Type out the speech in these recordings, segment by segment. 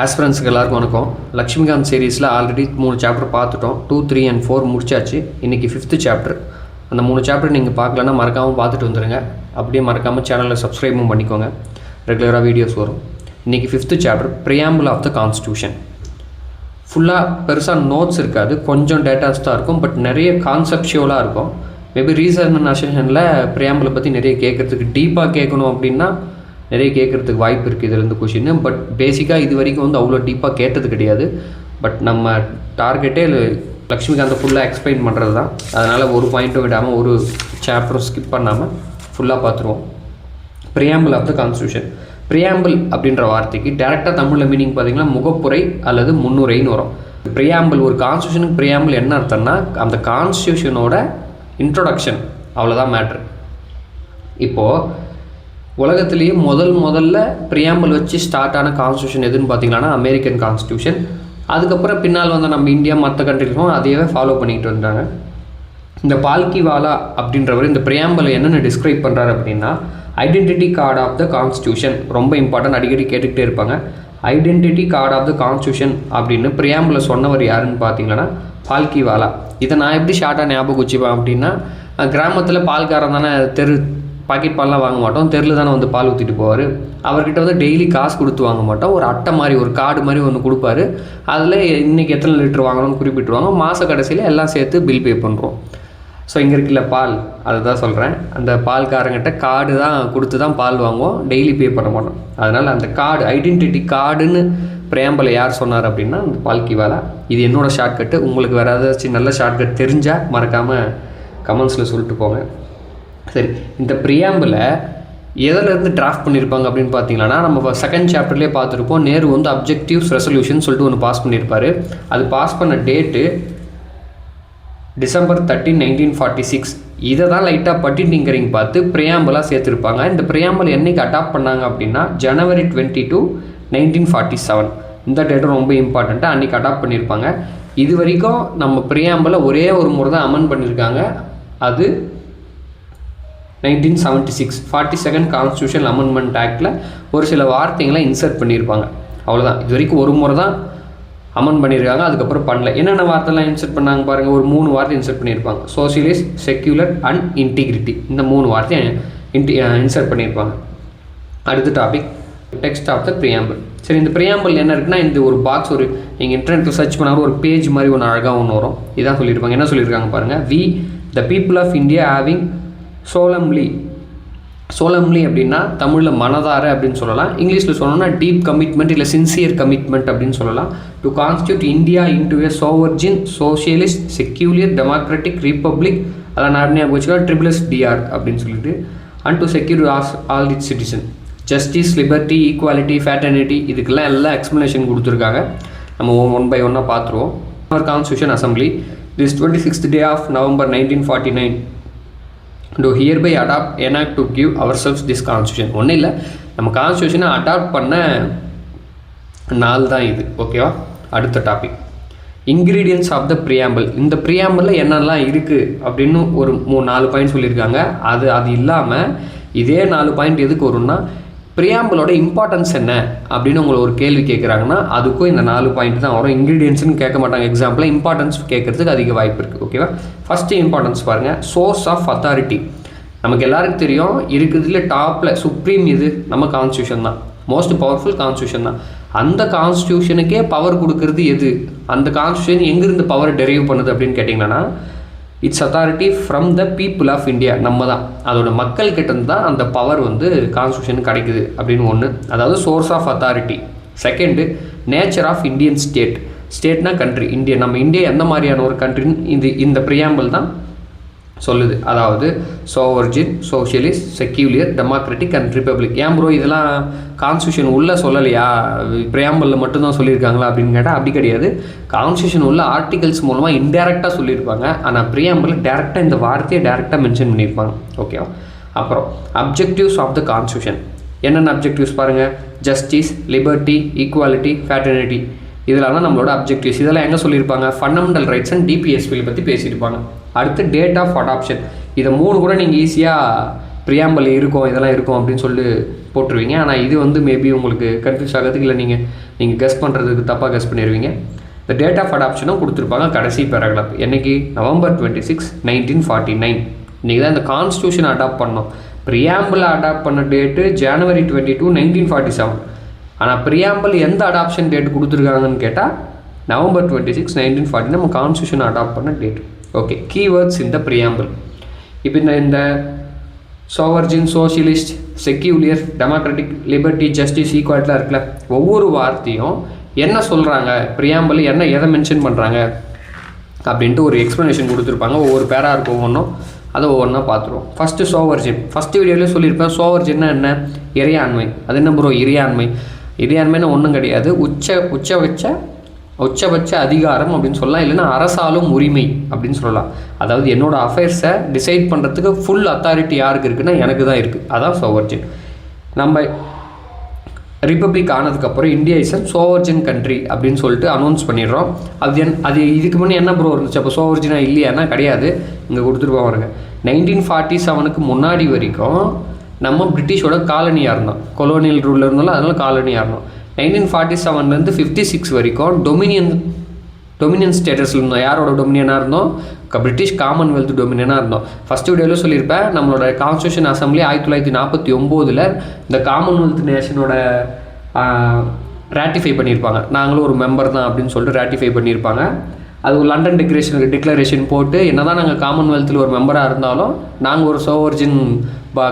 ஆஸ்பிரன்ஸுக்கு எல்லாருக்கும் வணக்கம். லக்ஷ்மிகாந்த் சீரீஸில் ஆல்ரெடி 3 சாப்டர் பார்த்துட்டோம். 2, 3 and 4 முடிச்சாச்சு. இன்றைக்கி 5th சாப்டர். அந்த 3 சாப்டர் நீங்கள் பார்க்கலன்னா மறக்காமல் பார்த்துட்டு வந்துடுங்க. அப்படியே மறக்காமல் சேனலில் சப்ஸ்கிரைபும் பண்ணிக்கோங்க. ரெகுலராக வீடியோஸ் வரும். இன்றைக்கி 5th chapter preamble of the constitution. ஃபுல்லாக பெருசாக நோட்ஸ் இருக்காது, கொஞ்சம் டேட்டாஸ் தான் இருக்கும். பட் நிறைய கான்செப்ஷுவலாக இருக்கும். மேபி ரீசர்னேஷனில் ப்ரியாம்பிளை பற்றி நிறைய கேட்குறதுக்கு டீப்பாக கேட்கணும் அப்படின்னா நிறைய கேட்குறதுக்கு வாய்ப்பு இருக்குது இதுலேருந்து கொஷின்னு. பட் பேசிக்காக இது வரைக்கும் அவ்வளோ டீப்பாக கேட்டது கிடையாது. பட் நம்ம டார்கெட்டே லக்ஷ்மிகாந்தை ஃபுல்லாக எக்ஸ்பிளைன் பண்ணுறது தான். அதனால் ஒரு பாயிண்ட்டும் விடாமல் ஒரு சாப்டரும் ஸ்கிப் பண்ணாமல் ஃபுல்லாக பார்த்துருவோம். Preamble of the constitution. Preamble அப்படின்ற வார்த்தைக்கு டேரெக்டாக தமிழில் மீனிங் பார்த்திங்கன்னா முகப்புரை அல்லது முன்னுரைன்னு வரும். ப்ரியாம்பிள், ஒரு கான்ஸ்டியூஷனுக்கு ப்ரியாம்பிள் என்ன அர்த்தம்னா அந்த கான்ஸ்டியூஷனோட இன்ட்ரொடக்ஷன், அவ்வளோதான் மேட்ரு. இப்போது உலகத்துலேயே முதல்ல ப்ரியாம்பிள் வச்சு ஸ்டார்ட் ஆன கான்ஸ்டியூஷன் எதுன்னு பார்த்தீங்கன்னா அமெரிக்கன் கான்ஸ்டியூஷன். அதுக்கப்புறம் பின்னால் வந்த நம்ம இந்தியா மற்ற கண்ட்ரிஸும் அதையே ஃபாலோ பண்ணிகிட்டு வந்தாங்க. இந்த பால்கிவாலா அப்படின்றவர் இந்த ப்ரியாம்பிளை என்னென்ன டிஸ்கிரைப் பண்ணுறாரு அப்படின்னா identity card of the constitution. ரொம்ப இம்பார்ட்டன்ட், அடிக்கடி கேட்டுக்கிட்டே இருப்பாங்க. Identity card of the constitution அப்படின்னு ப்ரியாம்பிளை சொன்னவர் யாருன்னு பார்த்தீங்கன்னா பால்கிவாலா. இதை நான் எப்படி ஷார்ட்டாக ஞாபகம் வச்சுப்பேன் அப்படின்னா, கிராமத்தில் பால்காரன் தானே, பாக்கெட் பால்லாம் வாங்க மாட்டோம், தெருவில் தானே வந்து பால் ஊற்றிட்டு போவார். அவர்கிட்ட வந்து டெய்லி காசு கொடுத்து வாங்க மாட்டோம். ஒரு அட்டை மாதிரி, ஒரு கார்டு மாதிரி ஒன்று கொடுப்பாரு. அதில் இன்றைக்கி எத்தனை லிட்டர் வாங்கணும்னு குறிப்பிட்டுருவாங்க. மாத கடைசியில் எல்லாம் சேர்த்து பில் பே பண்ணுறோம். ஸோ இங்கே இருக்குல்ல பால், அதை தான் சொல்கிறேன். அந்த பால்காரங்கிட்ட கார்டு தான் கொடுத்து தான் பால் வாங்குவோம், டெய்லி பே பண்ண மாட்டோம். அதனால் அந்த கார்டு, ஐடென்டிட்டி கார்டுன்னு ப்ரியாம்பிளை யார் சொன்னார் அப்படின்னா அந்த பால்கிவாலா. இது என்னோடய ஷார்ட்கட்டு. உங்களுக்கு வேறு ஏதாச்சும் நல்ல ஷார்ட்கட் தெரிஞ்சால் மறக்காமல் கமெண்ட்ஸில் சொல்லிட்டு போங்க. சரி, இந்த ப்ரியாம்பிளை எதிலேருந்து டிராஃப்ட் பண்ணியிருப்பாங்க அப்படின்னு பார்த்தீங்கன்னா நம்ம செகண்ட் சாப்டர்லேயே பார்த்துருப்போம். நேரு வந்து அப்ஜெக்டிவ்ஸ் ரெசல்யூஷன் சொல்லிட்டு ஒன்று பாஸ் பண்ணியிருப்பார். அது பாஸ் பண்ண டேட்டு December 13, 1946. இதை தான் லைட்டாக பட்டிட்டிங்கரிங் பார்த்து ப்ரியாம்பிளாக சேர்த்துருப்பாங்க. இந்த ப்ரியாம்பிள் என்றைக்கு அடாப்ட் பண்ணாங்க அப்படின்னா January 22, 1947. இந்த டேட்டும் ரொம்ப இம்பார்ட்டண்ட்டாக அன்றைக்கி அடாப்ட் பண்ணியிருப்பாங்க. இது வரைக்கும் நம்ம ப்ரியாம்பிளை ஒரே ஒரு முறை தான் அமெண்ட் பண்ணியிருக்காங்க. அது 1976 42nd கான்ஸ்டியூஷன் அமெண்ட்மெண்ட் ஆக்டில் ஒரு சில வார்த்தைகளை இன்சர்ட் பண்ணியிருப்பாங்க. அவ்வளோதான். இது வரைக்கும் ஒரு முறை தான் அமெண்ட் பண்ணியிருக்காங்க, அதுக்கப்புறம் பண்ணல. என்னென்ன வார்த்தைலாம் இன்சர்ட் பண்ணாங்க பாருங்கள். ஒரு 3 வார்த்தை இன்சர்ட் பண்ணியிருப்பாங்க. Socialist, secular and integrity. இந்த 3 வார்த்தையை இன்சர்ட் பண்ணியிருப்பாங்க. அடுத்த topic text of the preamble. சரி, இந்த ப்ரியாம்பிள் என்ன இருக்குன்னா இந்த ஒரு பாக்ஸ், ஒரு நீங்கள் இன்டர்நெட்டில் சர்ச் பண்ணாலும் ஒரு பேஜ் மாதிரி ஒன்று அழகாக ஒன்று வரும். இதான் சொல்லியிருப்பாங்க. என்ன சொல்லியிருக்காங்க பாருங்கள். We the people of India having solemnly அப்படின்னா தமிழில் மனதார அப்படின்னு சொல்லலாம். இங்கிலீஷில் சொல்லணும்னா டீப் கமிட்மெண்ட் இல்லை சின்சியர் கமிட்மெண்ட் அப்படின்னு சொல்லலாம். To constitute India into a sovereign socialist secular democratic republic, அதெல்லாம் நார்னியாக போச்சுக்கலாம் DR அப்படின்னு சொல்லிட்டு. And to secure all its citizen, justice, liberty, equality, fraternity, இதுக்கெல்லாம் எல்லாம் எக்ஸ்ப்ளனேஷன் கொடுத்துருக்காங்க. நம்ம 1 by 1 பார்த்துருவோம். Our constitution assembly this 26th day of November 1949 do hereby adopt enact to give ourselves this constitution. ஒன்றும் இல்லை, நம்ம கான்ஸ்டியூஷனை அடாப்ட் பண்ண நாள் தான் இது. ஓகேவா? அடுத்த topic ingredients of the preamble. இந்த ப்ரியாம்பிளில் என்னெல்லாம் இருக்குது அப்படின்னு ஒரு 4 பாயிண்ட் சொல்லியிருக்காங்க. அது இல்லாமல் இதே 4 பாயிண்ட் எதுக்கு வரும்னா ப்ரியாம்பிளோட இம்பார்ட்டன்ஸ் என்ன அப்படின்னு உங்களை ஒரு கேள்வி கேட்குறாங்கன்னா அதுக்கும் இந்த 4 பாயிண்ட் தான் வரும். இன்க்ரீடியன்ஸ்னு கேட்க மாட்டாங்க எக்ஸாம்பிளாக, இம்பார்ட்டன்ஸ் கேட்குறதுக்கு அதிக வாய்ப்பு இருக்குது. ஓகேவா? ஃபஸ்ட்டு இம்பார்ட்டன்ஸ் பாருங்கள். Source of authority. நமக்கு எல்லாருக்கும் தெரியும், இருக்கிறதுல டாப்பில் சுப்ரீம் இது நம்ம கான்ஸ்டியூஷன் தான், மோஸ்ட் பவர்ஃபுல் கான்ஸ்டியூஷன் தான். அந்த கான்ஸ்டியூஷனுக்கே பவர் கொடுக்கறது எது? அந்த கான்ஸ்டியூஷன் எங்கேருந்து பவர் டெரைவ் பண்ணுது அப்படின்னு கேட்டிங்கன்னா it's authority from the people of India. நம்ம தான், அதோட மக்கள் கிட்டேருந்து தான் அந்த பவர் வந்து கான்ஸ்டியூஷன் கிடைக்குது அப்படின்னு ஒன்று. அதாவது source of authority. Second nature of Indian ஸ்டேட்னா கண்ட்ரி. நம்ம இந்தியா எந்த மாதிரியான ஒரு கண்ட்ரின்னு இந்த ப்ரியாம்பிள் தான் சொல்லுது. அதாவது sovereign, socialist, secular, democratic and republic. ஏன் ப்ரோ இதெல்லாம் கான்ஸ்டியூஷன் உள்ளே சொல்லலையா, ப்ரியாம்பிளில் மட்டும்தான் சொல்லியிருக்காங்களா அப்படின்னு கேட்டால் அப்படி கிடையாது. கான்ஸ்டியூஷன் உள்ள ஆர்டிகல்ஸ் மூலமாக இன்டெரக்டாக சொல்லியிருப்பாங்க. ஆனால் ப்ரியாம்பிளில் டேரெக்டாக இந்த வார்த்தையை டேரெக்டாக மென்ஷன் பண்ணியிருப்பாங்க. ஓகேவா? அப்புறம் அப்ஜெக்டிவ்ஸ் ஆஃப் த கான்ஸ்டியூஷன். என்னென்ன அப்ஜெக்டிவ்ஸ் பாருங்கள். ஜஸ்டிஸ், லிபர்ட்டி, ஈக்குவாலிட்டி, ஃபேட்டர்னிட்டி, இதெல்லாம் தான் நம்மளோட அப்ஜெக்டிவ்ஸ். இதெல்லாம் எங்கே சொல்லியிருப்பாங்க? ஃபண்டமெண்டல் ரைட்ஸ் அண்ட் DPSP பற்றி பேசியிருப்பாங்க. அடுத்து டேட் ஆஃப் அடாப்ஷன். இதை 3 கூட நீங்கள் ஈஸியாக ப்ரியாம்பிள் இருக்கும், இதெல்லாம் இருக்கும் அப்படின்னு சொல்லிட்டு போட்டுருவீங்க. ஆனால் இது வந்து மேபி உங்களுக்கு கன்ஃபியூஸ் ஆகிறதுக்கு இல்லை நீங்கள் கெஸ் பண்ணுறதுக்கு தப்பாக கெஸ் பண்ணிடுவீங்க. இந்த டேட் ஆஃப் அடாப்ஷனும் கொடுத்துருப்பாங்க கடைசி பேராகிராஃப். என்னைக்கு? November 26, 1949. இன்றைக்கி தான் இந்த கான்ஸ்டியூஷன் அடாப்ட் பண்ணோம். ப்ரியாம்பிள் அடாப்ட் பண்ண டேட்டு January 22, 1947. ஆனால் ப்ரியாம்பிள் எந்த அடாப்ஷன் டேட் கொடுத்துருக்காங்கன்னு கேட்டால் November 26, 1940 நம்ம கான்ஸ்டியூஷன் அடாப்ட் பண்ண டேட். ஓகே, கீவேர்ட்ஸ் இந்த ப்ரியாம்பிள். இப்போ இந்த சோவர்ஜின், socialist, secular, democratic, liberty, justice, ஈக்குவாலிட்டிலாம் இருக்குல்ல, ஒவ்வொரு வார்த்தையும் என்ன சொல்கிறாங்க, ப்ரியாம்பிள் எதை மென்ஷன் பண்ணுறாங்க அப்படின்ட்டு ஒரு எக்ஸ்ப்ளனேஷன் கொடுத்துருப்பாங்க. ஒவ்வொரு பேரா இருக்கும் ஒவ்வொன்றும், அதை ஒவ்வொன்றா பார்த்துருவோம். ஃபஸ்ட்டு சோவர்ஜின். ஃபஸ்ட்டு வீடியோலேயே சொல்லியிருப்பேன் சோவர்ஜின்னா என்ன, இறையாண்மை. அது என்ன ப்ரோ இறையாண்மை? இறையாண்மைன்னு ஒன்றும் கிடையாது, உச்சபட்ச அதிகாரம் அப்படின்னு சொல்லலாம், இல்லைன்னா அரசாலும் உரிமை அப்படின்னு சொல்லலாம். அதாவது என்னோடய அஃபேர்ஸை டிசைட் பண்ணுறதுக்கு ஃபுல் அத்தாரிட்டி யாருக்கு இருக்குன்னா எனக்கு தான் இருக்குது. அதான் சோவர்ஜின். நம்ம ரிப்பப்ளிக் ஆனதுக்கப்புறம் இந்தியா இஸ் அ சோவர்ஜின் கண்ட்ரி அப்படின்னு சொல்லிட்டு அனௌன்ஸ் பண்ணிடுறோம். அது இதுக்கு முன்னே என்ன ப்ரோ இருந்துச்சு? அப்போ சோவர்ஜினா இல்லையானா கிடையாது. இங்கே கொடுத்துருப்போம் பாருங்க. 1947க்கு முன்னாடி வரைக்கும் நம்ம பிரிட்டிஷோட காலனியாக இருந்தோம், கொலோனியல் ரூலில் இருந்தாலும் அதனால் காலனியாக இருந்தோம். 1947லேருந்து 56 வரைக்கும் டொமினியன் ஸ்டேட்டஸில் இருந்தோம். யாரோட டொமினியனாக இருந்தோம்? பிரிட்டிஷ் காமன்வெல்த் டொமினியனாக இருந்தோம். ஃபஸ்ட்டு வீடியோவில் சொல்லியிருப்பேன், நம்மளோட கான்ஸ்டியூஷன் அசம்பிளி 1949 இந்த காமன்வெல்த் நேஷனோட ரேட்டிஃபை பண்ணியிருப்பாங்க. நாங்களும் ஒரு மெம்பர் தான் அப்படின்னு சொல்லிட்டு ரேட்டிஃபை பண்ணியிருப்பாங்க. அது ஒரு லண்டன் டிக்ளரேஷன் போட்டு என்ன தான் நாங்கள் காமன்வெல்த்தில் ஒரு மெம்பராக இருந்தாலும் நாங்கள் ஒரு சோவர்ஜின்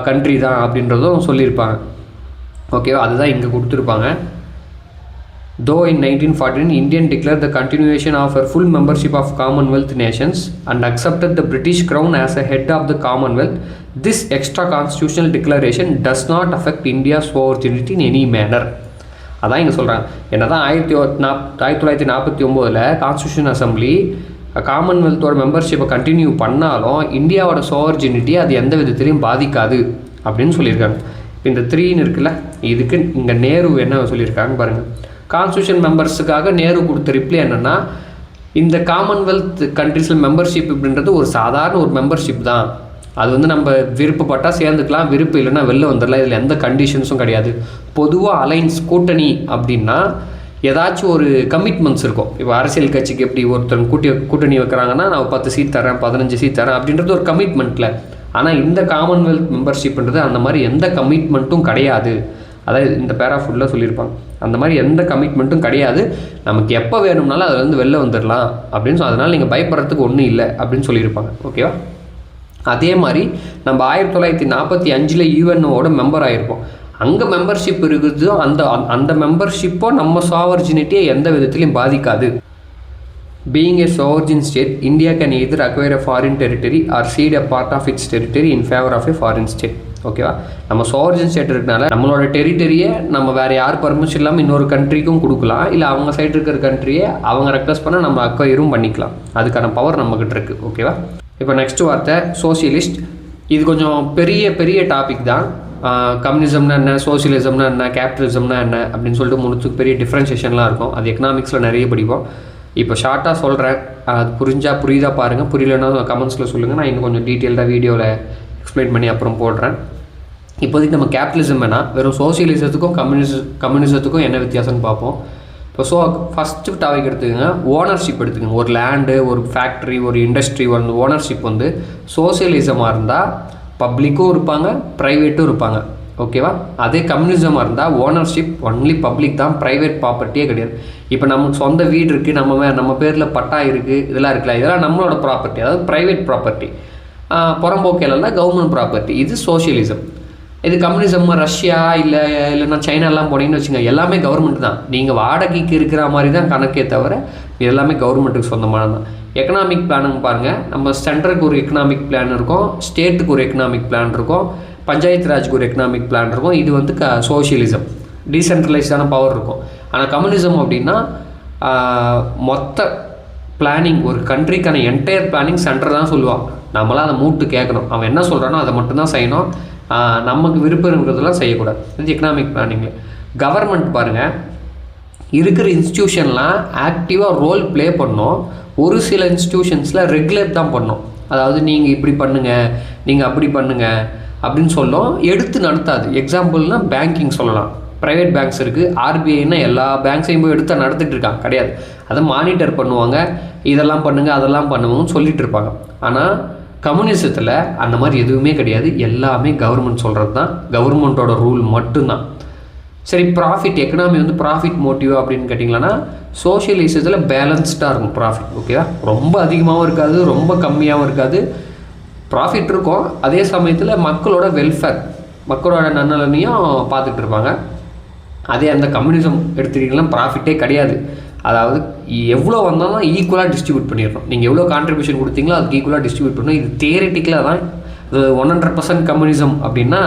கண்ட்ரி தான் அப்படின்றதும் சொல்லியிருப்பாங்க. ஓகேவா? அதுதான் இங்கே கொடுத்துருப்பாங்க. Though in 1949, India declared the continuation of her full membership of Commonwealth nations and accepted the British Crown as a head of the Commonwealth, this extra constitutional declaration does not affect India's sovereignty in any manner. அதான் இங்கே சொல்கிறாங்க. என்ன தான் 1949 constitution assembly காமன்வெல்த்தோட மெம்பர்ஷிப்பை continue பண்ணாலும் இந்தியாவோட சோவர்ஜினிட்டி அது எந்த விதத்திலையும் பாதிக்காது அப்படின்னு சொல்லியிருக்காங்க. இப்போ இந்த 3ன்னு இருக்குல்ல, இதுக்கு இங்கே நேரு என்ன சொல்லியிருக்காங்க பாருங்கள். கான்ஸ்டியூஷன் மெம்பர்ஸுக்காக நேரு கொடுத்த ரிப்ளை என்னென்னா, இந்த காமன்வெல்த் கண்ட்ரிஸில் மெம்பர்ஷிப் அப்படின்றது ஒரு சாதாரண ஒரு மெம்பர்ஷிப் தான். அது வந்து நம்ம விருப்பப்பட்டால் சேர்ந்துக்கலாம், விருப்பம் இல்லைன்னா வெளில வந்துடலாம். இதில் எந்த கண்டிஷன்ஸும் கிடையாது. பொதுவாக அலைன்ஸ் கூட்டணி அப்படின்னா ஏதாச்சும் ஒரு கமிட்மெண்ட்ஸ் இருக்கும். இப்போ அரசியல் கட்சிக்கு எப்படி ஒருத்தர் கூட்டணி வைக்கிறாங்கன்னா நான் 10 சீட் தரேன், 15 சீட் தரேன் அப்படின்றது ஒரு கமிட்மெண்ட்டில். ஆனால் இந்த காமன்வெல்த் மெம்பர்ஷிப்ன்றது அந்த மாதிரி எந்த கமிட்மெண்ட்டும் கிடையாது. அதாவது இந்த பேரா ஃபுல்லாக சொல்லியிருப்பாங்க. அந்த மாதிரி எந்த கமிட்மெண்ட்டும் கிடையாது. நமக்கு எப்போ வேணும்னாலும் அதில் வந்து வெளில வந்துடலாம் அப்படின்னு அதனால் நீங்கள் பயப்படுறதுக்கு ஒன்றும் இல்லை அப்படின்னு சொல்லியிருப்பாங்க. ஓகேவா? அதே மாதிரி நம்ம 1945 யூஎன்ஓட மெம்பர் ஆகிருப்போம். அங்கே மெம்பர்ஷிப் இருக்குது. அந்த மெம்பர்ஷிப்போ நம்ம சாவர்ஜினிட்டியை எந்த விதத்திலையும் பாதிக்காது. Being a sovereign state, India can either acquire a foreign territory or cede a part of its territory in favor of a foreign state. ஓகேவா? நம்ம சோவர்ஜின் ஸ்டேட் இருக்கனால நம்மளோட டெரிட்டரியை நம்ம வேறு யார் பர்மிஷன் இல்லாமல் இன்னொரு கண்ட்ரிக்கும் கொடுக்கலாம், இல்லை அவங்க சைடு இருக்கிற கண்ட்ரியை அவங்க ரெக்வஸ்ட் பண்ணால் நம்ம அக்வயரும் பண்ணிக்கலாம். அதுக்கான பவர் நம்மக்கிட்ட இருக்குது. ஓகேவா? இப்போ நெக்ஸ்ட் வார்த்தை சோசியலிஸ்ட். இது கொஞ்சம் பெரிய டாபிக் தான். கம்யூனிசம்னா என்ன, சோசியலிசம்னா என்ன, கேபிட்டலிசம்னா என்ன அப்படின்னு சொல்லிட்டு 3 பெரிய டிஃப்ரென்ஷியேஷன்லாம் இருக்கும். அது எக்கனாமிக்ஸில் நிறைய படிப்போம். இப்போ ஷார்ட்டாக சொல்கிறேன், அது புரியுதா பாருங்கள், புரியலன்னா கமெண்ட்ஸில் சொல்லுங்கள். நான் இன்னும் கொஞ்சம் டீட்டெயில்டாக வீடியோவில் எக்ஸ்பிளைன் பண்ணி அப்புறம் போடுறேன். இப்போதைக்கு நம்ம கேபிட்டலிசம் வேணால் வெறும் சோசியலிசத்துக்கும் கம்யூனிசத்துக்கும் என்ன வித்தியாசம்னு பார்ப்போம். இப்போ ஃபஸ்ட்டு டாபிக் எடுத்துக்கோங்க, ஓனர்ஷிப் எடுத்துக்கோங்க. ஒரு லேண்டு, ஒரு ஃபேக்ட்ரி, ஒரு இண்டஸ்ட்ரி வந்து ஓனர்ஷிப் வந்து சோசியலிசமாக இருந்தால் பப்ளிக்கும் இருப்பாங்க, ப்ரைவேட்டும் இருப்பாங்க. ஓகேவா? அதே கம்யூனிசமாக இருந்தால் ஓனர்ஷிப் ஒன்லி பப்ளிக் தான், ப்ரைவேட் ப்ராப்பர்ட்டியே கிடையாது. இப்போ நமக்கு சொந்த வீடு இருக்குது, நம்ம பேரில் பட்டா இருக்குது, இதெல்லாம் இருக்குல்ல, இதெல்லாம் நம்மளோட ப்ராப்பர்ட்டி, அதாவது ப்ரைவேட் ப்ராப்பர்ட்டி. புறம்போக்கையிலலாம் கவர்மெண்ட் ப்ராப்பர்ட்டி. இது சோஷியலிசம். இது கம்யூனிசம். ரஷ்யா இல்லைன்னா சைனாலாம் போனீங்கன்னு வச்சுக்கோங்க, எல்லாமே கவர்மெண்ட் தான். நீங்கள் வாடகைக்கு இருக்கிற மாதிரி தான் கணக்கே தவிர இது எல்லாமே கவர்மெண்ட்டுக்கு சொந்தமானது தான். எக்கனாமிக் பிளானுங்க பாருங்கள், நம்ம சென்ட்ரலுக்கு ஒரு எக்கனாமிக் பிளான் இருக்கும், ஸ்டேட்டுக்கு ஒரு எக்கனாமிக் பிளான் இருக்கும், பஞ்சாயத்து ராஜுக்கு ஒரு எக்கனாமிக் பிளான் இருக்கும். இது வந்து சோஷியலிசம், டீசென்ட்ரலைஸ்டான பவர் இருக்கும். ஆனால் கம்யூனிசம் அப்படின்னா மொத்த பிளானிங், ஒரு கண்ட்ரிக்கான என்டையர் பிளானிங் சென்டர் தான் சொல்லுவான். நம்மளாம் அதை மூட்டு கேட்கணும், அவன் என்ன சொல்கிறானோ அதை மட்டும்தான் செய்யணும், நமக்கு விருப்பம் இருக்கிறதெல்லாம் செய்யக்கூடாது. இது எக்கனாமிக் பிளானிங்கில். கவர்மெண்ட் பாருங்கள், இருக்கிற இன்ஸ்டியூஷன்லாம் ஆக்டிவாக ரோல் ப்ளே பண்ணோம். ஒரு சில இன்ஸ்டியூஷன்ஸில் ரெகுலேட் தான் பண்ணோம். அதாவது நீங்கள் இப்படி பண்ணுங்கள், நீங்கள் அப்படி பண்ணுங்கள் அப்படின்னு சொல்லும், எடுத்து நடத்தாது. எக்ஸாம்பிள்னால் பேங்கிங் சொல்லலாம். ப்ரைவேட் பேங்க்ஸ் இருக்குது, ஆர்பிஐன்னா எல்லா பேங்க்ஸையும் போய் எடுத்து நடத்திட்டு இருக்காங்க கிடையாது. அதை மானிட்டர் பண்ணுவாங்க, இதெல்லாம் பண்ணுங்கள் அதெல்லாம் பண்ணுவோம்னு சொல்லிட்டு இருப்பாங்க. ஆனால் கம்யூனிசத்தில் அந்த மாதிரி எதுவுமே கிடையாது. எல்லாமே கவர்மெண்ட் சொல்கிறது தான், கவர்மெண்ட்டோட ரூல் மட்டும்தான். சரி, ப்ராஃபிட் எக்கனாமி வந்து ப்ராஃபிட் மோட்டிவ் அப்படின்னு கேட்டிங்களன்னா சோஷியலிசத்தில் பேலன்ஸ்டாக இருக்கும் ப்ராஃபிட். ஓகேவா? ரொம்ப அதிகமாகவும் இருக்காது, ரொம்ப கம்மியாகவும் இருக்காது. ப்ராஃபிட் இருக்கும், அதே சமயத்தில் மக்களோட வெல்ஃபேர், மக்களோட நன்னலனையும் பார்த்துட்டு இருப்பாங்க. அதே அந்த கம்யூனிசம் எடுத்துக்கிட்டிங்கன்னா ப்ராஃபிட்டே கிடையாது. அதாவது எவ்வளோ வந்தாலும் ஈக்குவலாக டிஸ்ட்ரிபியூட் பண்ணிடணும். நீங்கள் எவ்வளோ கான்ட்ரிபியூஷன் கொடுத்தீங்களோ அதுக்கு ஈக்குவலாக டிஸ்ட்ரிபியூட் பண்ணணும். இது தியரிட்டிக்கலாக தான். 100% கம்யூனிசம் அப்படின்னா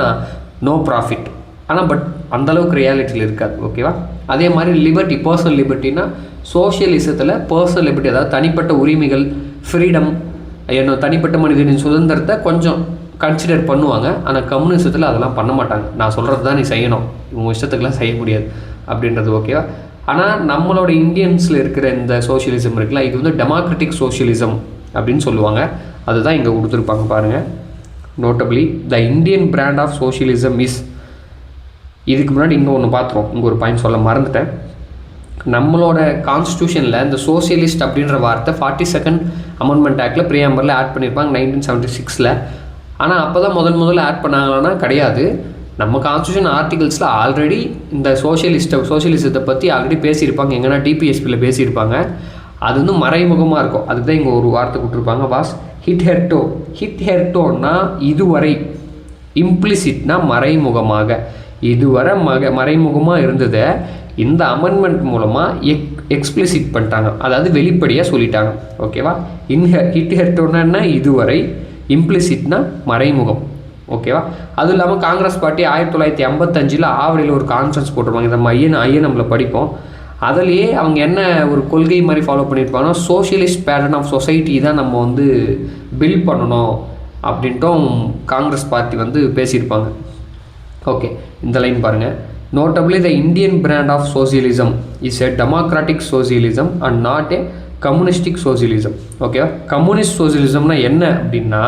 நோ ப்ராஃபிட். ஆனால் பட் அந்தளவுக்கு ரியாலிட்டியில் இருக்காது. ஓகேவா? அதே மாதிரி லிபர்ட்டி, பர்சனல் லிபர்ட்டினா சோஷியலிசத்தில் பர்சனல் லிபர்ட்டி, அதாவது தனிப்பட்ட உரிமைகள், ஃப்ரீடம், தனிப்பட்ட மனிதனின் சுதந்திரத்தை கொஞ்சம் கன்சிடர் பண்ணுவாங்க. ஆனால் கம்யூனிசத்தில் அதெல்லாம் பண்ண மாட்டாங்க. நான் சொல்கிறது தான் நீ செய்யணும், உங்கள் இஷ்டத்துக்கெலாம் செய்ய முடியாது அப்படின்றது. ஓகேவா? ஆனால் நம்மளோட இந்தியன்ஸில் இருக்கிற இந்த சோஷியலிசம் இருக்குல்ல, இது வந்து டெமோக்ராட்டிக் சோஷியலிசம் அப்படின்னு சொல்லுவாங்க. அதுதான் இங்கே கொடுத்துருப்பாங்க பாருங்கள். Notably the Indian brand of socialism is, இதுக்கு முன்னாடி இங்கே ஒன்று பார்த்துருவோம், இங்கே ஒரு பாயிண்ட் சொல்ல மறந்துட்டேன். நம்மளோட கான்ஸ்டியூஷனில் இந்த சோஷியலிஸ்ட் அப்படின்ற வார்த்தை 42nd அமெண்ட்மெண்ட் ஆக்டில் ப்ரீஆம்பிளில் ஆட் பண்ணியிருப்பாங்க 1976. ஆனால் அப்போ தான் முதல்ல ஆட் பண்ணாங்கன்னா கிடையாது. நம்ம கான்ஸ்டியூஷன் ஆர்டிகல்ஸில் ஆல்ரெடி இந்த சோஷியலிசத்தை பற்றி ஆல்ரெடி பேசியிருப்பாங்க. எங்கன்னா டிபிஎஸ்பியில் பேசியிருப்பாங்க. அது வந்து மறைமுகமாக இருக்கும். அதுக்கு தான் இங்கே ஒரு வார்த்தை கொடுத்துருப்பாங்க, பாஸ் ஹிட் ஹெர்டோன்னா இதுவரை, இம்ப்ளிசிட்னா மறைமுகமாக, இதுவரை மறைமுகமாக இருந்ததை இந்த அமெண்ட்மெண்ட் மூலமாக எக்ஸ்பிளிசிட் பண்ணிட்டாங்க, அதாவது வெளிப்படையாக சொல்லிட்டாங்க. ஓகேவா? ஹிட் ஹெர்டோன்னா இதுவரை, இம்ப்ளிசிட்னா மறைமுகம். ஓகேவா? அதுவும் இல்லாமல் காங்கிரஸ் பார்ட்டி 1955 ஆவடியில் ஒரு கான்ஃபரன்ஸ் போட்டிருப்பாங்க. நம்ம ஐஎன்எம்மில் படிப்போம். அதிலேயே அவங்க என்ன ஒரு கொள்கை மாதிரி ஃபாலோ பண்ணியிருப்பாங்கன்னா, சோஷியலிஸ்ட் பேட்டர்ன் ஆஃப் சொசைட்டி தான் நம்ம வந்து பில்ட் பண்ணணும் அப்படின்ட்டும் காங்கிரஸ் பார்ட்டி வந்து பேசியிருப்பாங்க. ஓகே, இந்த லைன் பாருங்கள். Notably the Indian brand of socialism is a democratic socialism and not a communistic socialism. ஓகேவா? கம்யூனிஸ்ட் சோசியலிசம்னா என்ன அப்படின்னா,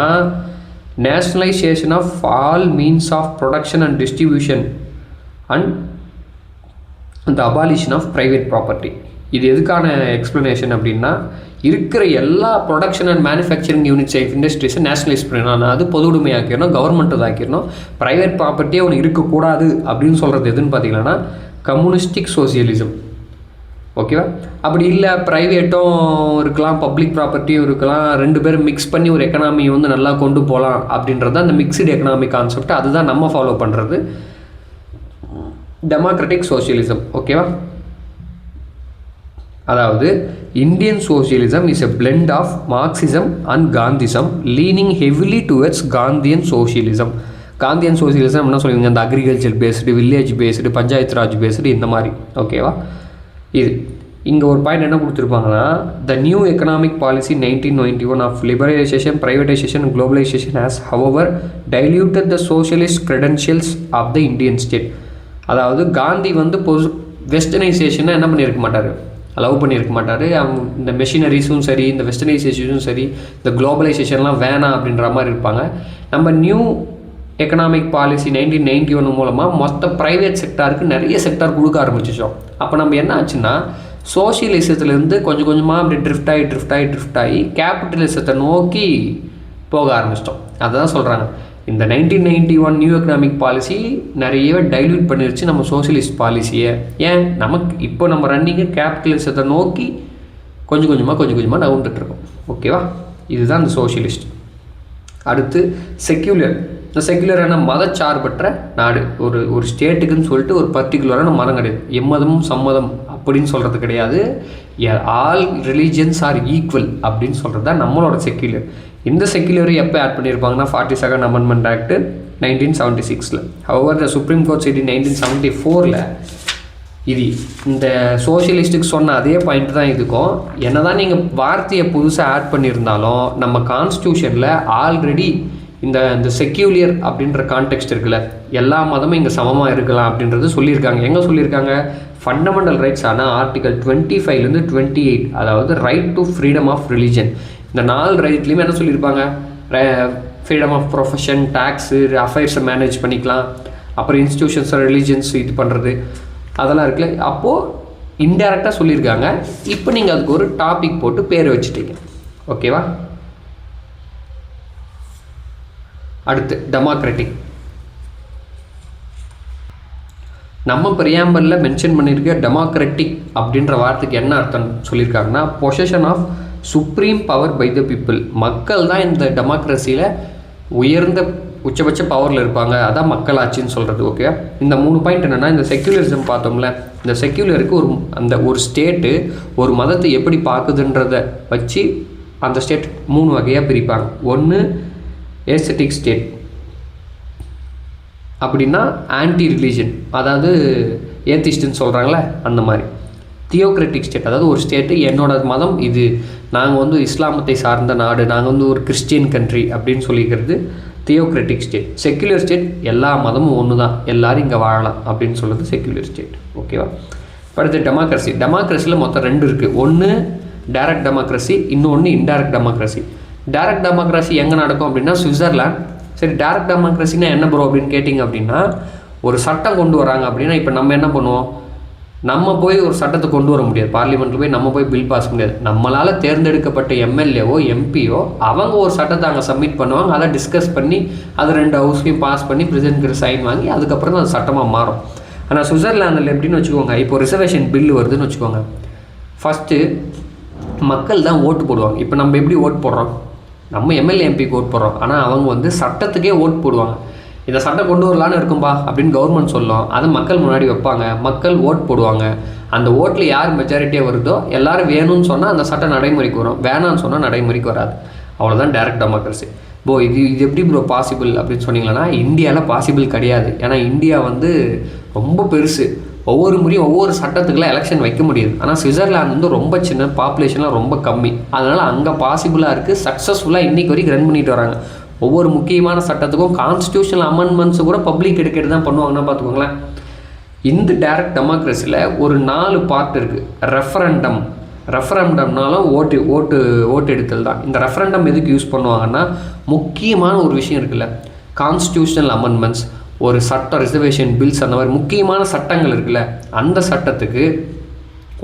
nationalisation of all means of production and distribution and the abolition of private property. இது எதுக்கான explanation அப்படின்னா, இருக்கிற எல்லா production and manufacturing units of இண்டஸ்ட்ரீஸை நேஷனலைஸ் பண்ணணும், அது பொது உடைமையாக்கிடணும், கவர்மெண்ட்டு ஆக்கிடணும், ப்ரைவேட் ப்ராப்பர்ட்டியே ஒன்று இருக்கக்கூடாது அப்படின்னு சொல்கிறது எதுன்னு பார்த்தீங்கன்னா கம்யூனிஸ்டிக் சோசியலிசம். ஓகேவா? அப்படி இல்லை, ப்ரைவேட்டும் இருக்கலாம், பப்ளிக் ப்ராப்பர்ட்டியும் இருக்கலாம், ரெண்டு பேரும் மிக்ஸ் பண்ணி ஒரு எக்கனாமி வந்து நல்லா கொண்டு போகலாம் அப்படின்றது தான் அந்த மிக்ஸ்டு எக்கனாமிக் கான்செப்ட். அதுதான் நம்ம ஃபாலோ பண்ணுறது டெமோக்ராட்டிக் சோஷியலிசம். ஓகேவா? அதாவது Indian socialism is a blend of Marxism and Gandhism leaning heavily towards Gandhian socialism. Gandhian socialism என்ன சொல்லுவீங்க, அந்த agriculture based, village based, panchayat raj based, இந்த மாதிரி. ஓகேவா? இது இங்கே ஒரு பாயிண்ட் என்ன கொடுத்துருப்பாங்கன்னா, the new economic policy 1991 of liberalisation, privatisation, globalisation has however diluted the socialist credentials of the Indian state. அதாவது காந்தி வந்து வெஸ்டர்னைசேஷனை என்ன பண்ணியிருக்க மாட்டார், அலோவ் பண்ணியிருக்க மாட்டார். அவங்க இந்த மெஷினரிஸும் சரி, இந்த வெஸ்டர்னைசேஷனும் சரி, இந்த குளோபலைசேஷன்லாம் வேணாம் அப்படின்ற மாதிரி இருப்பாங்க. நம்ம நியூ எக்கனாமிக் பாலிசி 1991 மூலமாக மொத்த ப்ரைவேட் செக்டாருக்கு நிறைய செக்டார் கொடுக்க ஆரம்பிச்சிச்சோம். அப்போ நம்ம என்ன ஆச்சுன்னா, சோஷியலிசத்துலேருந்து கொஞ்சம் கொஞ்சமாக அப்படி ட்ரிஃப்ட் ஆகி கேபிட்டலிசத்தை நோக்கி போக ஆரம்பிச்சிட்டோம். அதுதான் சொல்கிறாங்க, இந்த 1991 நியூ எக்கனாமிக் பாலிசி நிறையவே டைல்யூட் பண்ணிருச்சு நம்ம சோஷியலிஸ்ட் பாலிசியை. ஏன், நமக்கு இப்போ நம்ம ரன்னிங்கு கேபிட்டலிசத்தை நோக்கி கொஞ்சம் கொஞ்சமாக நகர்ந்துட்டுருக்கோம். ஓகேவா? இதுதான் இந்த சோஷியலிஸ்ட். அடுத்து செக்யூலர். இந்த செக்யுலரான மதச்சார்பற்ற நாடு, ஒரு ஸ்டேட்டுக்குன்னு சொல்லிட்டு ஒரு பர்டிகுலரான மதம் கிடையாது, எம்மதமும் சம்மதம் அப்படின்னு சொல்கிறது கிடையாது. ஆல் ரிலீஜியன்ஸ் ஆர் ஈக்குவல் அப்படின்னு சொல்கிறது தான் நம்மளோட செக்யுலர். இந்த செக்யுலரை எப்போ ஆட் பண்ணியிருப்பாங்கன்னா 42nd amendment act 1976. However the Supreme Court said 1974 இது இந்த சோஷியலிஸ்ட்டுக்கு சொன்ன அதே பாயிண்ட் தான் இதுக்கும். என்ன தான் நீங்கள் வார்த்தையை புதுசாக ஆட் பண்ணியிருந்தாலும் நம்ம கான்ஸ்டியூஷனில் ஆல்ரெடி இந்த செக்யூலியர் அப்படின்ற கான்டெக்ஸ்ட் இருக்குல்ல, எல்லா மதமும் இங்கே சமமாக இருக்கலாம் அப்படின்றது சொல்லியிருக்காங்க. எங்கே சொல்லியிருக்காங்க? ஃபண்டமெண்டல் ரைட்ஸ் ஆனால் ஆர்டிகல் 25 to 28, அதாவது right to freedom of religion. இந்த 4 ரைட்லேயுமே என்ன சொல்லியிருப்பாங்க, ஃப்ரீடம் ஆஃப் ப்ரொஃபஷன், டேக்ஸு, அஃபேர்ஸை மேனேஜ் பண்ணிக்கலாம், அப்புறம் இன்ஸ்டியூஷன்ஸ், ரிலீஜன்ஸ் இது பண்ணுறது அதெல்லாம் இருக்குல்ல. அப்போது இன்டெரக்டாக சொல்லியிருக்காங்க. இப்போ நீங்கள் அதுக்கு ஒரு டாபிக் போட்டு பேர் வச்சுட்டீங்க. ஓகேவா? அடுத்து டெமோக்ராட்டிக். நம்ம பிரியாம்பலில் மென்ஷன் பண்ணியிருக்க டெமோக்ராட்டிக் அப்படின்ற வார்த்தைக்கு என்ன அர்த்தம் சொல்லியிருக்காங்கன்னா, possession of supreme power by the people. மக்கள் தான் இந்த டெமோக்ரஸியில் உயர்ந்த உச்சபட்ச பவரில் இருப்பாங்க, அதான் மக்கள் ஆட்சின்னு சொல்கிறது. ஓகே, இந்த 3 பாயிண்ட் என்னென்னா, இந்த செக்யூலரிசம் பார்த்தோம்ல, இந்த செக்யூலருக்கு ஒரு ஸ்டேட்டு ஒரு மதத்தை எப்படி பார்க்குதுன்றதை வச்சு அந்த ஸ்டேட் 3 வகையாக பிரிப்பாங்க. ஒன்று ஏஸ்தட்டிக் ஸ்டேட், அப்படின்னா ஆன்டி ரிலீஜன், அதாவது ஏத்திஸ்ட்னு சொல்கிறாங்களே அந்த மாதிரி. தியோக்ராட்டிக் ஸ்டேட், அதாவது ஒரு ஸ்டேட்டு என்னோட மதம் இது, நாங்கள் இஸ்லாமத்தை சார்ந்த நாடு, நாங்கள் ஒரு கிறிஸ்டியன் கண்ட்ரி அப்படின்னு சொல்லிக்கிறது தியோக்ராட்டிக் ஸ்டேட். செக்யுலர் ஸ்டேட் எல்லா மதமும் ஒன்று தான், எல்லோரும் இங்கே வாழலாம் அப்படின்னு சொல்கிறது செக்யுலர் ஸ்டேட். ஓகேவா? அடுத்து டெமோக்ரஸி. டெமோக்ரஸியில் மொத்தம் 2 இருக்குது. ஒன்று டைரக்ட் டெமோக்ரஸி, இன்னொன்று இன்டைரக்ட் டெமோக்ரஸி. டைரக்ட் டெமோக்ரஸி எங்கே நடக்கும் அப்படின்னா சுவிட்சர்லாந்து. சரி, டைரக்ட் டெமோக்ரஸினா என்ன ப்ரோ அப்படின்னு கேட்டிங்க அப்படின்னா, ஒரு சட்டம் கொண்டு வராங்க அப்படின்னா இப்போ நம்ம என்ன பண்ணுவோம், நம்ம போய் ஒரு சட்டத்தை கொண்டு வர முடியாது, பார்லிமெண்ட்டில் போய் நம்ம போய் பில் பாஸ் முடியாது. நம்மளால் தேர்ந்தெடுக்கப்பட்ட எம்எல்ஏவோ எம்பியோ அவங்க ஒரு சட்டத்தை அங்கே சப்மிட் பண்ணுவாங்க, அதை டிஸ்கஸ் பண்ணி அதை 2 ஹவுஸ்லையும் பாஸ் பண்ணி பிரசிடென்ட்க்கு சைன் வாங்கி அதுக்கப்புறம் தான் அது சட்டமாக மாறும். ஆனால் சுவிட்சர்லாந்தில் எப்படின்னு வச்சுக்கோங்க, இப்போ ரிசர்வேஷன் பில்லு வருதுன்னு வச்சுக்கோங்க, ஃபஸ்ட்டு மக்கள் தான் ஓட்டு போடுவாங்க. இப்போ நம்ம எப்படி ஓட்டு போடுறோம், நம்ம எம்எல்ஏ எம்பிக்கு ஓட் போடுறோம், ஆனால் அவங்க சட்டத்துக்கே ஓட் போடுவாங்க. இந்த சட்டம் கொண்டு வரலான்னு இருக்கும்பா அப்படின்னு கவர்மெண்ட் சொல்லும், அதை மக்கள் முன்னாடி வைப்பாங்க, மக்கள் ஓட் போடுவாங்க. அந்த ஓட்டில் யார் மெஜாரிட்டியாக வருதோ எல்லாரும் வேணும்னு சொன்னால் அந்த சட்டம் நடைமுறைக்கு வரும், வேணான்னு சொன்னால் நடைமுறைக்கு வராது. அவ்வளோதான் டைரக்ட் டெமோக்ரஸி. இது எப்படி ப்ரோ பாசிபிள் அப்படின்னு சொன்னீங்கன்னா, இந்தியாவில் பாசிபிள் கிடையாது. ஏன்னா இந்தியா ரொம்ப பெருசு, ஒவ்வொரு முறையும் ஒவ்வொரு சட்டத்துக்குலாம் எலெக்ஷன் வைக்க முடியாது. ஆனால் சுவிட்சர்லாந்து ரொம்ப சின்ன, பாப்புலேஷன்லாம் ரொம்ப கம்மி, அதனால் அங்கே பாசிபிளாக இருக்குது. சக்ஸஸ்ஃபுல்லாக இன்றைக்கி வரைக்கும் ரன் பண்ணிட்டு வராங்க. ஒவ்வொரு முக்கியமான சட்டத்துக்கும் கான்ஸ்டியூஷனல் அமெண்ட்மெண்ட்ஸு கூட பப்ளிக் எடுக்கிறது தான் பண்ணுவாங்கன்னா பார்த்துக்கோங்களேன். இந்த டைரக்ட் டெமோக்ரஸியில் ஒரு 4 பார்ட் இருக்குது. ரெஃபரண்டம்னாலும் ஓட்டு எடுத்தல் தான். இந்த ரெஃபரண்டம் எதுக்கு யூஸ் பண்ணுவாங்கன்னா, முக்கியமான ஒரு விஷயம் இருக்குல்ல, கான்ஸ்டியூஷனல் அமெண்ட்மெண்ட்ஸ், ஒரு சட்டம், ரிசர்வேஷன் பில்ஸ், அந்த மாதிரி முக்கியமான சட்டங்கள் இருக்குல்ல, அந்த சட்டத்துக்கு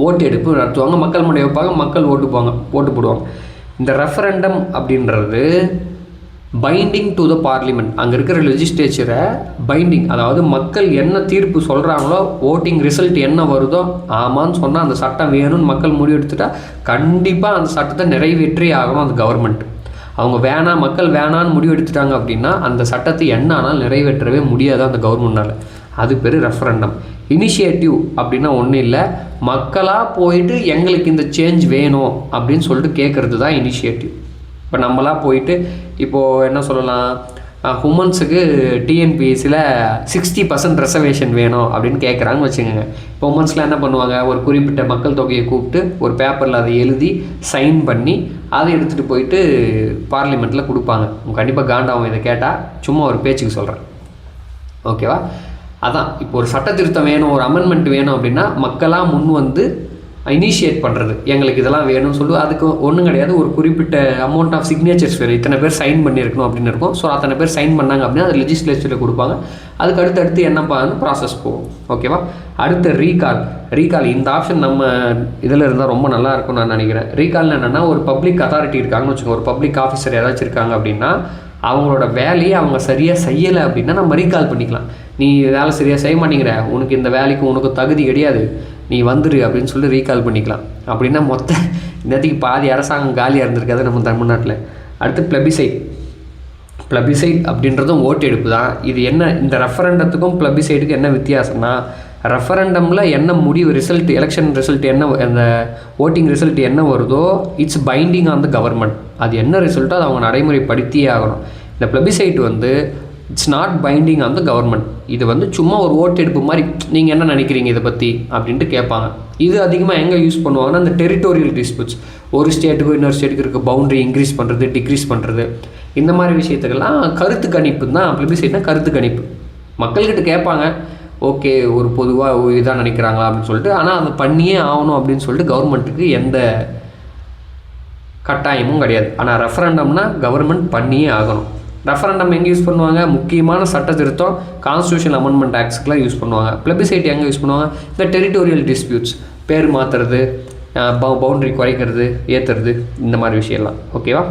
ஓட்டு எடுப்பு நடத்துவாங்க, மக்கள் முன்னாடி வைப்பாங்க, மக்கள் ஓட்டு போடுவாங்க. இந்த ரெஃபரண்டம் அப்படின்றது பைண்டிங் டு த பார்லிமெண்ட், அங்கே இருக்கிற லெஜிஸ்லேச்சரை பைண்டிங், அதாவது மக்கள் என்ன தீர்ப்பு சொல்கிறாங்களோ, ஓட்டிங் ரிசல்ட் என்ன வருதோ, ஆமான்னு சொன்னால் அந்த சட்டம் வேணும்னு மக்கள் முடிவெடுத்துட்டா கண்டிப்பாக அந்த சட்டத்தை நிறைவேற்றி ஆகணும் அந்த கவர்மெண்ட். அவங்க மக்கள் வேணான்னு முடிவு எடுத்துட்டாங்க அப்படின்னா அந்த சட்டத்தை என்ன ஆனாலும் நிறைவேற்றவே முடியாது அந்த கவர்மெண்ட்னால். அது பேர் ரெஃபரண்டம். இனிஷியேட்டிவ் அப்படின்னா ஒன்றும் இல்லை, மக்களாக போயிட்டு எங்களுக்கு இந்த சேஞ்ச் வேணும் அப்படின்னு சொல்லிட்டு கேட்குறது தான் இனிஷியேட்டிவ். இப்போ நம்மளாக போயிட்டு இப்போது என்ன சொல்லலாம், உமன்ஸுக்கு டிஎன்பிஎஸ்சியில் 60% ரிசர்வேஷன் வேணும் அப்படின்னு கேட்குறாங்கன்னு வச்சுக்கோங்க. இப்போ உமன்ஸ்லாம் என்ன பண்ணுவாங்க, ஒரு குறிப்பிட்ட மக்கள் தொகையை கூப்பிட்டு ஒரு பேப்பரில் அதை எழுதி சைன் பண்ணி அதை எடுத்துகிட்டு போயிட்டு பார்லிமெண்ட்டில் கொடுப்பாங்க. கண்டிப்பாக காண்டாகும் இதை கேட்டால், சும்மா ஒரு பேச்சுக்கு சொல்கிறேன். ஓகேவா? அதான் இப்போ ஒரு சட்ட திருத்தம் வேணும், ஒரு அமெண்ட்மெண்ட் வேணும் அப்படின்னா மக்களாக முன் இனிஷியேட் பண்ணுறது, எங்களுக்கு இதெல்லாம் வேணும்னு சொல்லி. அதுக்கு ஒன்றும் கிடையாது, ஒரு குறிப்பிட்ட அமௌண்ட் ஆஃப் சிக்னேச்சர்ஸ் வேணும், இத்தனை பேர் சைன் பண்ணியிருக்கணும் அப்படின்னு இருக்கும். ஸோ அத்தனை பேர் சைன் பண்ணாங்க அப்படின்னா அது லெஜிஸ்லேச்சரில் கொடுப்பாங்க. அதுக்கு அடுத்து என்னப்பா ப்ராசஸ் போகும். ஓகேவா? அடுத்த ரீகால் இந்த ஆப்ஷன் நம்ம இதில் இருந்தால் ரொம்ப நல்லா இருக்கும்னு நான் நினைக்கிறேன். ரீகால்னு என்னென்னா, ஒரு பப்ளிக் அத்தாரிட்டி இருக்காங்கன்னு வச்சுக்கோங்க, ஒரு பப்ளிக் ஆஃபீஸர் ஏதாச்சும் இருக்காங்க அப்படின்னா அவங்களோட வேலையை அவங்க சரியாக செய்யலை அப்படின்னா நம்ம ரீகால் பண்ணிக்கலாம். நீ வேலை சரியாக செய்ய மாட்டேங்கிற, உனக்கு இந்த வேலைக்கு உனக்கு தகுதி கிடையாது, நீ வந்துரு அப்படின்னு சொல்லி ரீகால் பண்ணிக்கலாம். அப்படின்னா நேற்றுக்கு பாதி அரசாங்கம் காலியாக இருந்திருக்காது நம்ம தமிழ்நாட்டில். அடுத்து ப்ளபிசைட் அப்படின்றதும் ஓட்டு எடுப்பு தான். இது என்ன, இந்த ரெஃபரண்டத்துக்கும் ப்ளபிசைட்டுக்கும் என்ன வித்தியாசம்னா, ரெஃபரண்டமில் என்ன முடிவு ரிசல்ட், எலெக்ஷன் ரிசல்ட் என்ன, அந்த ஓட்டிங் ரிசல்ட் என்ன வருதோ it's binding on the government. அது என்ன ரிசல்ட்டோ அதை அவங்க நடைமுறைப்படுத்தியே ஆகணும். இந்த plebiscite it's not binding on the government. இது சும்மா ஒரு ஓட்டு எடுப்பு மாதிரி, நீங்கள் என்ன நினைக்கிறீங்க இதை பற்றி அப்படின்ட்டு கேட்பாங்க. இது அதிகமாக எங்கே யூஸ் பண்ணுவாங்கன்னா, அந்த டெரிட்டோரியல் டிஸ்பியூட்ஸ், ஒரு ஸ்டேட்டுக்கும் இன்னொரு ஸ்டேட்டுக்கு இருக்க பவுண்டரி இன்க்ரீஸ் பண்ணுறது, டிக்ரீஸ் பண்ணுறது, இந்த மாதிரி விஷயத்துக்கெல்லாம் கருத்து கணிப்பு தான். ப்ளபிசைட்னா கருத்து கணிப்பு, மக்கள்கிட்ட கேட்பாங்க, ஓகே ஒரு பொதுவாக இதாக நினைக்கிறாங்களா அப்படின்னு சொல்லிட்டு. ஆனால் அதை பண்ணியே ஆகணும் அப்படின்னு சொல்லிட்டு கவர்மெண்ட்டுக்கு எந்த கட்டாயமும் கிடையாது. ஆனால் ரெஃபரண்டம்னா கவர்மெண்ட் பண்ணியே ஆகணும். ரெஃபரண்டம் எங்கே யூஸ் பண்ணுவாங்க? முக்கியமான சட்ட திருத்தம் கான்ஸ்டியூஷன் அமெண்ட்மெண்ட் ஆக்ட்ஸ்க்குலாம் யூஸ் பண்ணுவாங்க. பிளபிசைட் எங்கே யூஸ் பண்ணுவாங்க? இந்த டெரிட்டோரியல் டிஸ்பியூட்ஸ், பேர் மாற்றுறது, பவுண்ட்ரி குறைக்கிறது, ஏற்றுறது, இந்த மாதிரி விஷயம்லாம். ஓகேவா?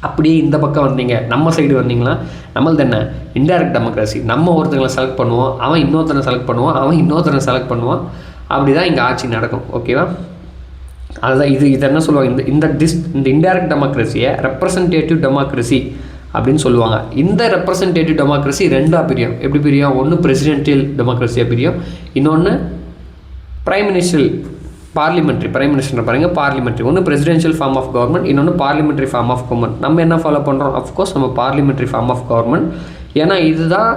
அப்படியே இந்த பக்கம் வந்தீங்க, நம்ம சைடு வந்தீங்கன்னா நம்மளது என்ன? Indirect democracy. நம்ம ஒருத்தங்களை செலக்ட் பண்ணுவோம், அவன் இன்னொருத்தனை செலக்ட் பண்ணுவான், அவன் இன்னொருத்தனை செலக்ட் பண்ணுவான். அப்படி தான் இங்கே ஆட்சி நடக்கும். ஓகேவா? அதுதான் இது என்ன சொல்லுவாங்க? இந்த இன்டைரக்ட் டெமோக்ரஸியை ரெப்ரசன்டேட்டிவ் டெமோக்ரஸி அப்படின்னு சொல்லுவாங்க. இந்த ரெப்ரசன்டேட்டிவ் டெமோக்ரஸி ரெண்டாக பிரியும். எப்படி பிரியும்? ஒன்று பிரசிடென்டியல் டெமோக்ரஸியாக பிரியும், இன்னொன்று prime minister parliamentary. Prime minister பாருங்க, பார்லிமெண்ட்ரி. ஒன்று பிரசிடென்ஷியல் ஃபார்ம் ஆஃப் கவர்மெண்ட், இன்னொன்று பார்லிமெண்ட்ரி ஃபார்ம் ஆஃப் கவர்மெண்ட். நம்ம என்ன ஃபாலோ பண்ணுறோம்? அஃப்கோர்ஸ் நம்ம பார்லிமெண்ட்ரி ஃபார்ம் ஆஃப் கவர்மெண்ட். ஏன்னா இதுதான்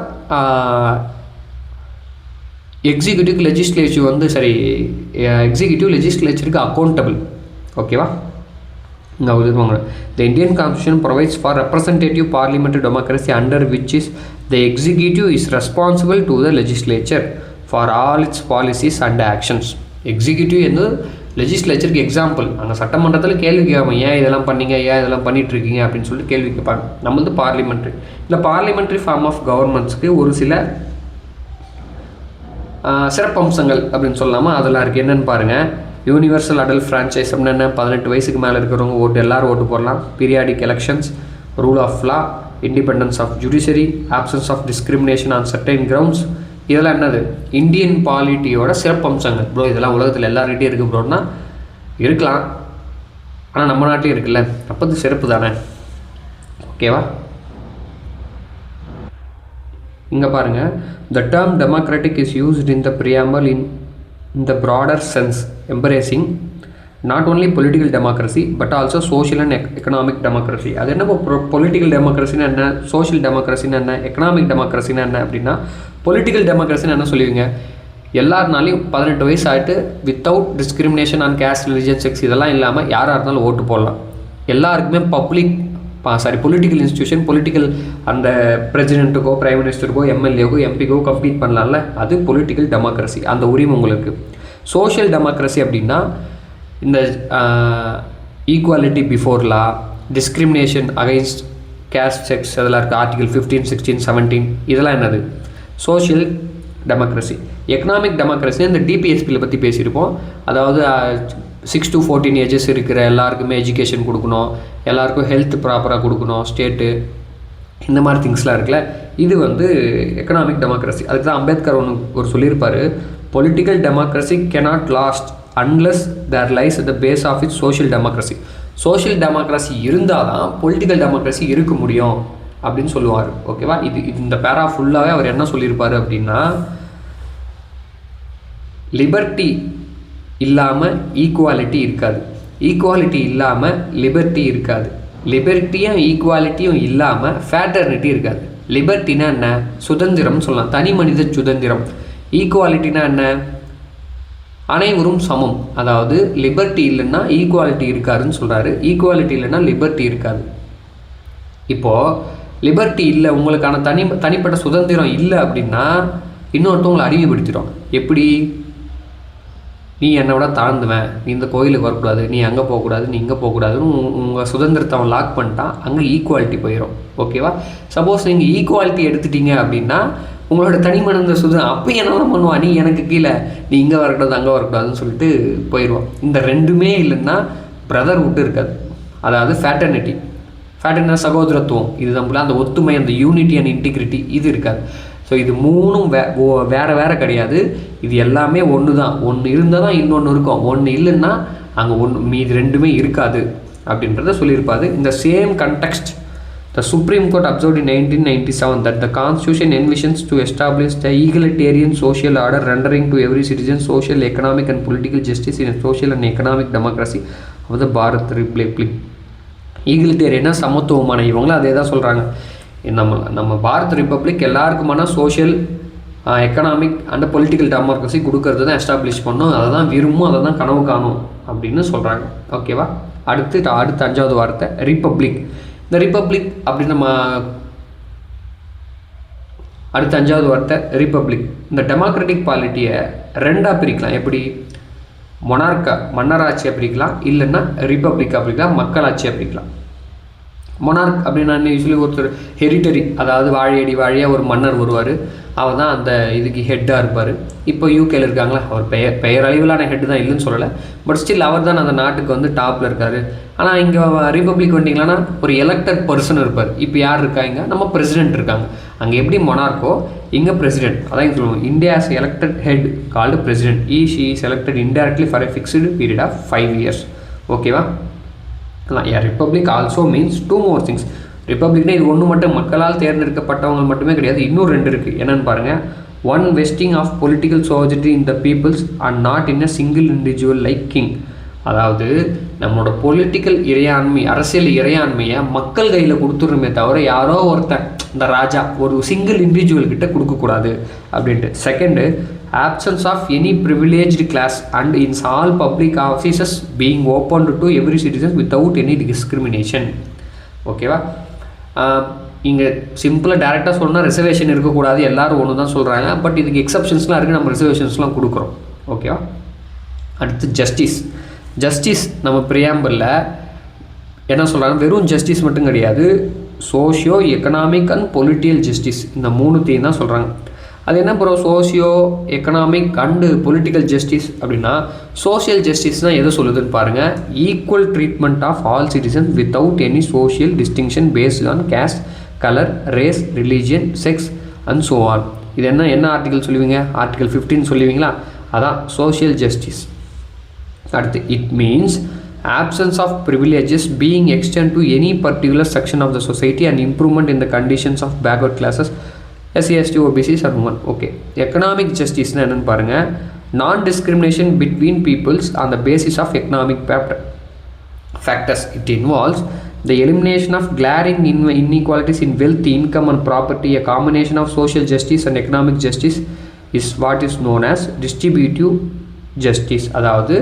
எக்ஸிக்யூட்டிவ் லெஜிஸ்லேச்சர் எக்ஸிக்யூட்டிவ் லெஜிஸ்லேச்சருக்கு அக்கௌண்டபிள். ஓகேவா? இங்கே சொல்லுவாங்க, the Indian constitution provides for representative parliamentary democracy under which is the executive is responsible to the legislature for all its policies and actions. Executive வந்து லெஜிஸ்லேச்சருக்கு example. அங்கே சட்டமன்றத்தில் கேள்வி கேட்பாங்க, ஏன் இதெல்லாம் பண்ணீங்க, ஏன் இதெல்லாம் பண்ணிகிட்ருக்கீங்க அப்படின்னு சொல்லிட்டு கேள்வி கேட்பாங்க. நம்மளது பார்லிமெண்ட்ரி. இந்த பார்லிமெண்ட்ரி ஃபார்ம் ஆஃப் கவர்மெண்ட்ஸ்க்கு ஒரு சில சிறப்பம்சங்கள் அப்படின்னு சொல்லாமல் அதெல்லாம் இருக்குது. என்னென்னு பாருங்கள். யூனிவர்சல் அடல்ட் ஃப்ரான்ச்சைஸ் அப்படின்னா 18 வயசுக்கு மேலே இருக்கிறவங்க எல்லோரும் ஓட்டு போடலாம். Periodic elections, rule of law, independence of judiciary, absence of discrimination on certain grounds. இதெல்லாம் என்னது? இந்தியன் பாலிட்டியோட சிறப்பம்சங்கள். ப்ரோ இதெல்லாம் உலகத்தில் எல்லார்கிட்டையும் இருக்குது ப்ரோன்னா இருக்கலாம், ஆனால் நம்ம நாட்டிலையும் இருக்குல்ல, அப்போ அது சிறப்பு தானே. ஓகேவா? இங்கே பாருங்கள், the term democratic is used in the preamble in the broader sense embracing not only political democracy but also social and economic democracy. அது என்ன பொலிட்டிக்கல் டெமோக்ரஸின்னு என்ன, சோஷியல் டெமோக்ரஸின்னு என்ன, எக்கனாமிக் டெமோக்ரஸின்னு என்ன அப்படின்னா, பொலிட்டிக்கல் டெமோக்ரஸின்னு என்ன சொல்லுவீங்க? எல்லாருனாலையும் 18 வயசு ஆகிட்டு without discrimination on caste, religion, sex இதெல்லாம் இல்லாமல் யாராக இருந்தாலும் ஓட்டு போடலாம். எல்லாருக்குமே பொலிட்டிக்கல் இன்ஸ்டியூஷன், பொலிட்டிக்கல் அந்த பிரசிடென்ட்டுக்கோ, பிரைம் மினிஸ்டருக்கோ, எம்எல்ஏக்கோ, எம்பிக்கோ கம்ப்ளீட் பண்ணலாம்ல, அது பொலிட்டிக்கல் டெமோக்ரஸி. அந்த உரிமை உங்களுக்கு. சோஷியல் டெமோக்ரஸி அப்படின்னா இந்த equality before law, discrimination against caste, sex அதெல்லாம் இருக்குது. ஆர்டிகல் 15, 16, 17 இதெல்லாம் என்னது? Social democracy. எக்கனாமிக் டெமோக்ரஸி இந்த டிபிஎஸ்பியில் பற்றி பேசியிருப்போம். அதாவது 6 to 14 ஏஜஸ் இருக்கிற எல்லாருக்குமே எஜுகேஷன் கொடுக்கணும், எல்லாருக்கும் ஹெல்த் ப்ராப்பராக கொடுக்கணும், ஸ்டேட்டு, இந்த மாதிரி திங்ஸ்லாம் இருக்குல்ல, இது வந்து எக்கனாமிக் டெமோக்ரஸி. அதுக்கு தான் அம்பேத்கர் ஒரு சொல்லியிருப்பார், political democracy cannot last unless there lies the base of it social democracy. Social democracy இருந்தால் தான் பொலிட்டிக்கல் டெமோக்ரஸி இருக்க முடியும் அப்படின்னு சொல்லுவார். ஓகேவா? இது இந்த பேரா ஃபுல்லாகவே அவர் என்ன சொல்லியிருப்பார் அப்படின்னா, லிபர்ட்டி இல்லாமல் ஈக்குவாலிட்டி இருக்காது, ஈக்குவாலிட்டி இல்லாமல் லிபர்ட்டி இருக்காது, லிபர்ட்டியும் ஈக்குவாலிட்டியும் இல்லாமல் ஃபேட்டர்னிட்டி இருக்காது. லிபர்ட்டினா என்ன? சுதந்திரம்னு சொல்லலாம், தனி மனித சுதந்திரம். ஈக்குவாலிட்டினா என்ன? அனைவரும் சமம். அதாவது லிபர்ட்டி இல்லைன்னா ஈக்குவாலிட்டி இருக்காதுன்னு சொல்கிறாரு, ஈக்குவாலிட்டி இல்லைன்னா லிபர்ட்டி இருக்காது. இப்போது லிபர்ட்டி இல்லை, உங்களுக்கான தனிப்பட்ட சுதந்திரம் இல்லை அப்படின்னா இன்னொருத்தவங்களை அறிவுப்படுத்திடும். எப்படி? நீ என்னை விட தாழ்ந்துவேன், நீ இந்த கோயிலுக்கு வரக்கூடாது, நீ அங்கே போகக்கூடாது, நீ இங்கே போகக்கூடாதுன்னு உங்கள் சுதந்திரத்தை அவன் லாக் பண்ணிட்டான், அங்கே ஈக்குவாலிட்டி போயிடும். ஓகேவா? சப்போஸ் நீங்கள் ஈக்குவாலிட்டி எடுத்துட்டீங்க அப்படின்னா உங்களோட தனிமனித சுதந்திரம் அப்போ என்னெல்லாம் பண்ணுவான், நீ எனக்கு கீழே, நீ இங்கே வரக்கூடாது அங்கே வரக்கூடாதுன்னு சொல்லிட்டு போயிடுவான். இந்த ரெண்டுமே இல்லைன்னா பிரதர்ஹுட் இருக்காது. அதாவது ஃபேட்டர்னிட்டி சகோதரத்துவம், இதுதான் போல அந்த ஒத்துமை, அந்த யூனிட்டி அண்ட் இன்டிகிரிட்டி இது இருக்காது. ஸோ இது மூணும் வேறு கிடையாது, இது எல்லாமே ஒன்று தான். ஒன்று இருந்தால் தான் இன்னொன்று இருக்கும், ஒன்று இல்லைன்னா அங்கே மீது ரெண்டுமே இருக்காது அப்படின்றத சொல்லியிருப்பாரு. இந்த same context the Supreme Court observed in 1997 that the Constitution envisions to establish the egalitarian social order rendering to every citizen social, economic and political justice in a social and economic democracy of the Bharat Republic. ஈகிலிட்டேரியனா சமத்துவமான, இவங்களும் அதே தான் சொல்கிறாங்க. நம்ம Bharat republic எல்லாருக்குமான social, economic and political democracy கொடுக்கறது தான் எஸ்டாப்ளிஷ் பண்ணும், அதை தான் விரும்பும், அதை தான் கனவு காணும் அப்படின்னு சொல்கிறாங்க. ஓகேவா? அடுத்த 5வது வார்த்தை ரிப்பப்ளிக். இந்த ரிப்பப்ளிக் அப்படின்னு நம்ம அடுத்த 5வது வார்த்தை ரிப்பப்ளிக். இந்த டெமோக்ராட்டிக் பாலிட்டியை ரெண்டாக பிரிக்கலாம். எப்படி? மன்னராட்சியாக பிரிக்கலாம், இல்லைன்னா ரிப்பப்ளிக்காக பிரிக்கலாம், மக்களாட்சியாக பிரிக்கலாம். மொனார்க் அப்படின்னா யூஸ்வலி ஒருத்தர் ஹெரிட்டரி, அதாவது வாழையடி வாழையாக ஒரு மன்னர் வருவார், அவர் தான் அந்த இதுக்கு ஹெட்டாக இருப்பார். இப்போ யூகேல இருக்காங்களா, அவர் பெயர் அளவிலான ஹெட்டு தான், இல்லைன்னு சொல்லலை, பட் ஸ்டில் அவர் தான் அந்த நாட்டுக்கு வந்து டாப்பில் இருக்கார். ஆனால் இங்கே ரிப்பப்ளிக் வண்டிங்களான்னா ஒரு எலெக்டட் பர்சன் இருப்பார். இப்போ யார் இருக்காங்க, நம்ம பிரசிடென்ட் இருக்காங்க. அங்கே எப்படி மொனார்க்கோ இங்கே பிரசிடென்ட், அதான் சொல்லுவோம் India's elected head called president. She is elected indirectly for a fixed period of 5 years. ஓகேவா? Republic also means 2 more things. ரிப்பப்ளிக்னா இது ஒன்று மட்டும், மக்களால் தேர்ந்தெடுக்கப்பட்டவங்க மட்டுமே கிடையாது, இன்னும் 2 இருக்குது. என்னென்னு பாருங்கள். 1 vesting of political sovereignty in the peoples and not in a single individual like king. அதாவது நம்மளோட பொலிட்டிக்கல் இறையாண்மை, அரசியல் இறையாண்மையை மக்கள் கையில் கொடுத்துருமே தவிர யாரோ ஒருத்தன், இந்த ராஜா, ஒரு சிங்கிள் இண்டிவிஜுவல் கிட்ட கொடுக்கக்கூடாது அப்படின்ட்டு. Second, absence of any privileged class and in all public offices being opened to every citizen without any discrimination. ஓகேவா? இங்கே சிம்பிளாக டேரெக்டாக சொல்லணும்னா ரிசர்வேஷன் இருக்கக்கூடாது, எல்லோரும் ஒன்று தான் சொல்கிறாங்க, பட் இதுக்கு எக்ஸப்ஷன்ஸ்லாம் இருக்குது, நம்ம ரிசர்வேஷன்ஸ்லாம் கொடுக்குறோம். ஓகேவா? அடுத்து ஜஸ்டிஸ் நம்ம பிரியாம்பிளில் என்ன சொல்கிறாங்க, வெறும் ஜஸ்டிஸ் மட்டும் கிடையாது, socio economic and political justice, இந்த 3 தான் சொல்கிறாங்க. அது என்ன bro socio economic and political justice அப்படின்னா, சோஷியல் ஜஸ்டிஸ்னால் எதை சொல்லுதுன்னு பாருங்கள். Equal treatment of all citizen without any social distinction based on caste, colour, race, religion, sex and so on. இது என்ன ஆர்டிகல் சொல்லுவீங்க, ஆர்டிகல் 15 சொல்லுவீங்களா, அதான் சோஷியல் ஜஸ்டிஸ். அடுத்து, it means absence of privileges being extended to any particular section of the society and improvement in the conditions of backward classes, SC, ST, OBCs and women. Okay, economic ஜஸ்டிஸ்னால் என்னென்னு பாருங்கள். Non discrimination between peoples on the basis of economic factors. It involves the elimination of glaring inequalities in wealth, income and property. A combination of social justice and economic justice is what is known as distributive justice. அதாவது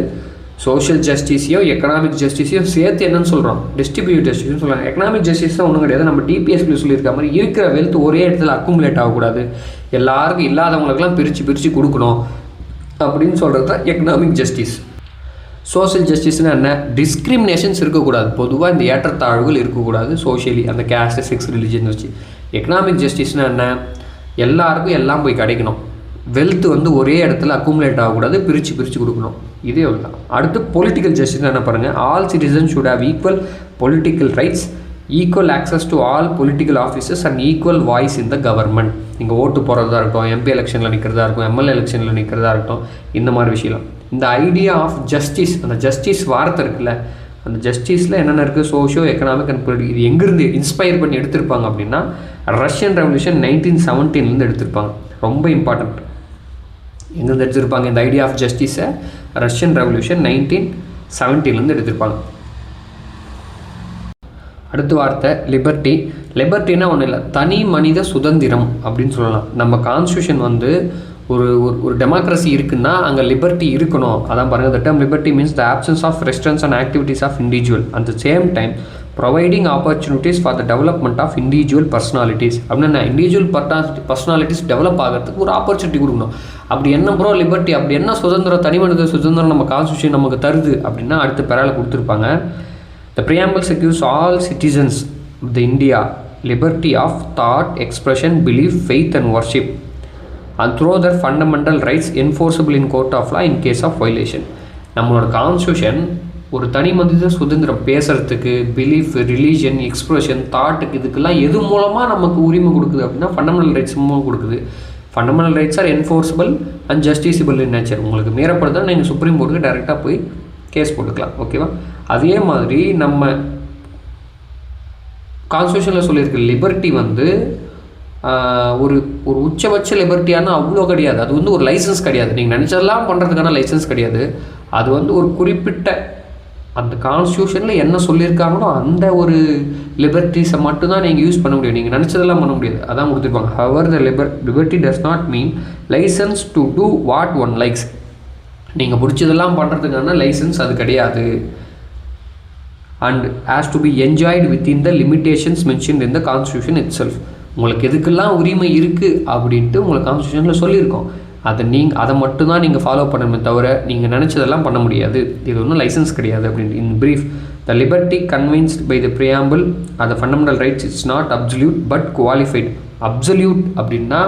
social ஜஸ்டிஸையும் economic ஜஸ்டிஸையும் சேர்த்து என்னன்னு சொல்கிறோம், distributive ஜஸ்டிஸ்னு சொல்கிறாங்க. Economic justice தான் ஒன்றும் கிடையாது, நம்ம டிபிஎஸ்பியில் சொல்லியிருக்க மாதிரி இருக்கிற வெல்த் ஒரே இடத்துல அக்குமுலேட் ஆகக்கூடாது, எல்லாருக்கும் இல்லாதவங்களுக்கெல்லாம் பிரித்து கொடுக்கணும் அப்படின்னு சொல்கிறது தான் எக்கனாமிக் ஜஸ்டிஸ். சோஷியல் ஜஸ்டிஸ்னால் என்ன, டிஸ்கிரிமினேஷன்ஸ் இருக்கக்கூடாது, பொதுவாக இந்த ஏற்றத்தாழ்வுகள் இருக்கக்கூடாது சோஷியலி, அந்த கேஸ்ட், செக்ஸ், ரிலிஜன் வச்சு. எக்கனாமிக் ஜஸ்டிஸ்னால் என்ன, எல்லாருக்கும் எல்லாம் போய் கிடைக்கணும், வெல்த் வந்து ஒரே இடத்துல அக்குமுலேட் ஆகக்கூடாது, பிரித்து கொடுக்கணும், இதே தான். அடுத்து பொலிட்டிக்கல் ஜஸ்டிஸ் என்ன பாருங்கள். All citizen should have equal political rights, equal access to all political offices and equal voice in the government. இங்கே ஓட்டு போகிறதா இருக்கட்டும், எம்பி எலெக்ஷனில் நிற்கிறதா இருக்கும், எம்எல்ஏ எலெக்ஷனில் நிற்கிறதா இருக்கட்டும், இந்த மாதிரி விஷயம். இந்த ஐடியா ஆஃப் ஜஸ்டிஸ், அந்த ஜஸ்டிஸ் வார்த்தை இருக்குல்ல, அந்த ஜஸ்டிஸில் என்னென்ன இருக்குது, சோஷியோ எக்கனாமிக் அண்ட் பொலிட்டிக்கல். இது எங்கேருந்து இன்ஸ்பயர் பண்ணி எடுத்திருப்பாங்க அப்படின்னா, ரஷ்யன் ரெவல்யூஷன் 1917 எடுத்திருப்பாங்க. ரொம்ப இம்பார்ட்டண்ட். எங்கேருந்து எடுத்திருப்பாங்க இந்த ஐடியா ஆஃப் ஜஸ்டிஸை, ரஷ்யன் ரெவல்யூஷன் 1917 எடுத்திருப்பாங்க. அடுத்த வார்த்தை லிபர்ட்டி. லிபர்ட்டினா ஒன்றும் இல்லை, தனி மனித சுதந்திரம் அப்படின்னு சொல்லலாம். நம்ம கான்ஸ்டியூஷன் வந்து ஒரு டெமோக்ரஸி இருக்குன்னா அங்கே லிபர்ட்டி இருக்கணும். அதான் பாருங்கள், the term liberty means the absence of restrictions and activities of individual at the same time providing opportunities for the development of individual personalities. அப்படின்னா இண்டிவிஜுவல் பர்சனாலிட்டிஸ் டெவலப் ஆகிறதுக்கு ஒரு ஆப்பர்ச்சுனிட்டி கொடுக்கணும். அப்படி என்ன ப்ரோ லிபர்ட்டி, அப்படி என்ன சுதந்திரம், தனி மனித சுதந்திரம் நம்ம கான்ஸ்டியூஷன் நமக்கு தருது அப்படின்னா அடுத்த பேரால கொடுத்துருப்பாங்க. த preamble secures all citizens of the India liberty of thought, expression, belief, faith and worship and through their fundamental rights enforceable in court of law in case of violation. நம்மளோட கான்ஸ்டியூஷன் ஒரு தனி மனித சுதந்திரம், பேசுகிறதுக்கு, பிலீஃப், ரிலீஜன், எக்ஸ்ப்ரெஷன், தாட்டுக்கு, இதுக்கெல்லாம் எது மூலமாக நமக்கு உரிமை கொடுக்குது அப்படின்னா ஃபண்டமெண்டல் ரைட்ஸ் மூலம் கொடுக்குது. Fundamental rights are enforceable and justiciable in nature. உங்களுக்கு மீறப்படுதான் நீங்கள் சுப்ரீம் கோர்ட்டுக்கு டைரெக்டாக போய் கேஸ் போட்டுக்கலாம். ஓகேவா? அதே மாதிரி நம்ம கான்ஸ்டியூஷனில் சொல்லியிருக்க லிபர்ட்டி வந்து ஒரு உச்சபட்ச லிபர்ட்டியான அவ்வளோ கிடையாது. அது வந்து ஒரு லைசன்ஸ் கிடையாது, நீங்கள் நினச்சதெல்லாம் பண்ணுறதுக்கான லைசன்ஸ் கிடையாது. அது வந்து ஒரு குறிப்பிட்ட அந்த கான்ஸ்டியூஷனில் என்ன சொல்லியிருக்காங்களோ அந்த ஒரு லிபர்ட்டிஸை மட்டும்தான் நீங்கள் யூஸ் பண்ண முடியும், நீங்கள் நினச்சதெல்லாம் பண்ண முடியாது. அதான் கொடுத்துருப்பாங்க. However the liberty does not mean licence to do what one likes. நீங்கள் பிடிச்சதெல்லாம் பண்ணுறதுக்கான லைசன்ஸ் அது கிடையாது. And has to be enjoyed within the limitations mentioned in the constitution itself. உங்களுக்கு எதுக்கெல்லாம் உரிமை இருக்குது அப்படின்ட்டு உங்களுக்கு கான்ஸ்டியூஷனில் சொல்லியிருக்கோம். அதை மட்டும்தான் நீங்கள் ஃபாலோ பண்ணணுமே தவிர நீங்கள் நினச்சதெல்லாம் பண்ண முடியாது. இது ஒன்றும் லைசன்ஸ் கிடையாது அப்படின்ட்டு. In brief, the liberty convinced by the preamble அந்த fundamental rights it's not absolute but qualified. Absolute அப்படின்னா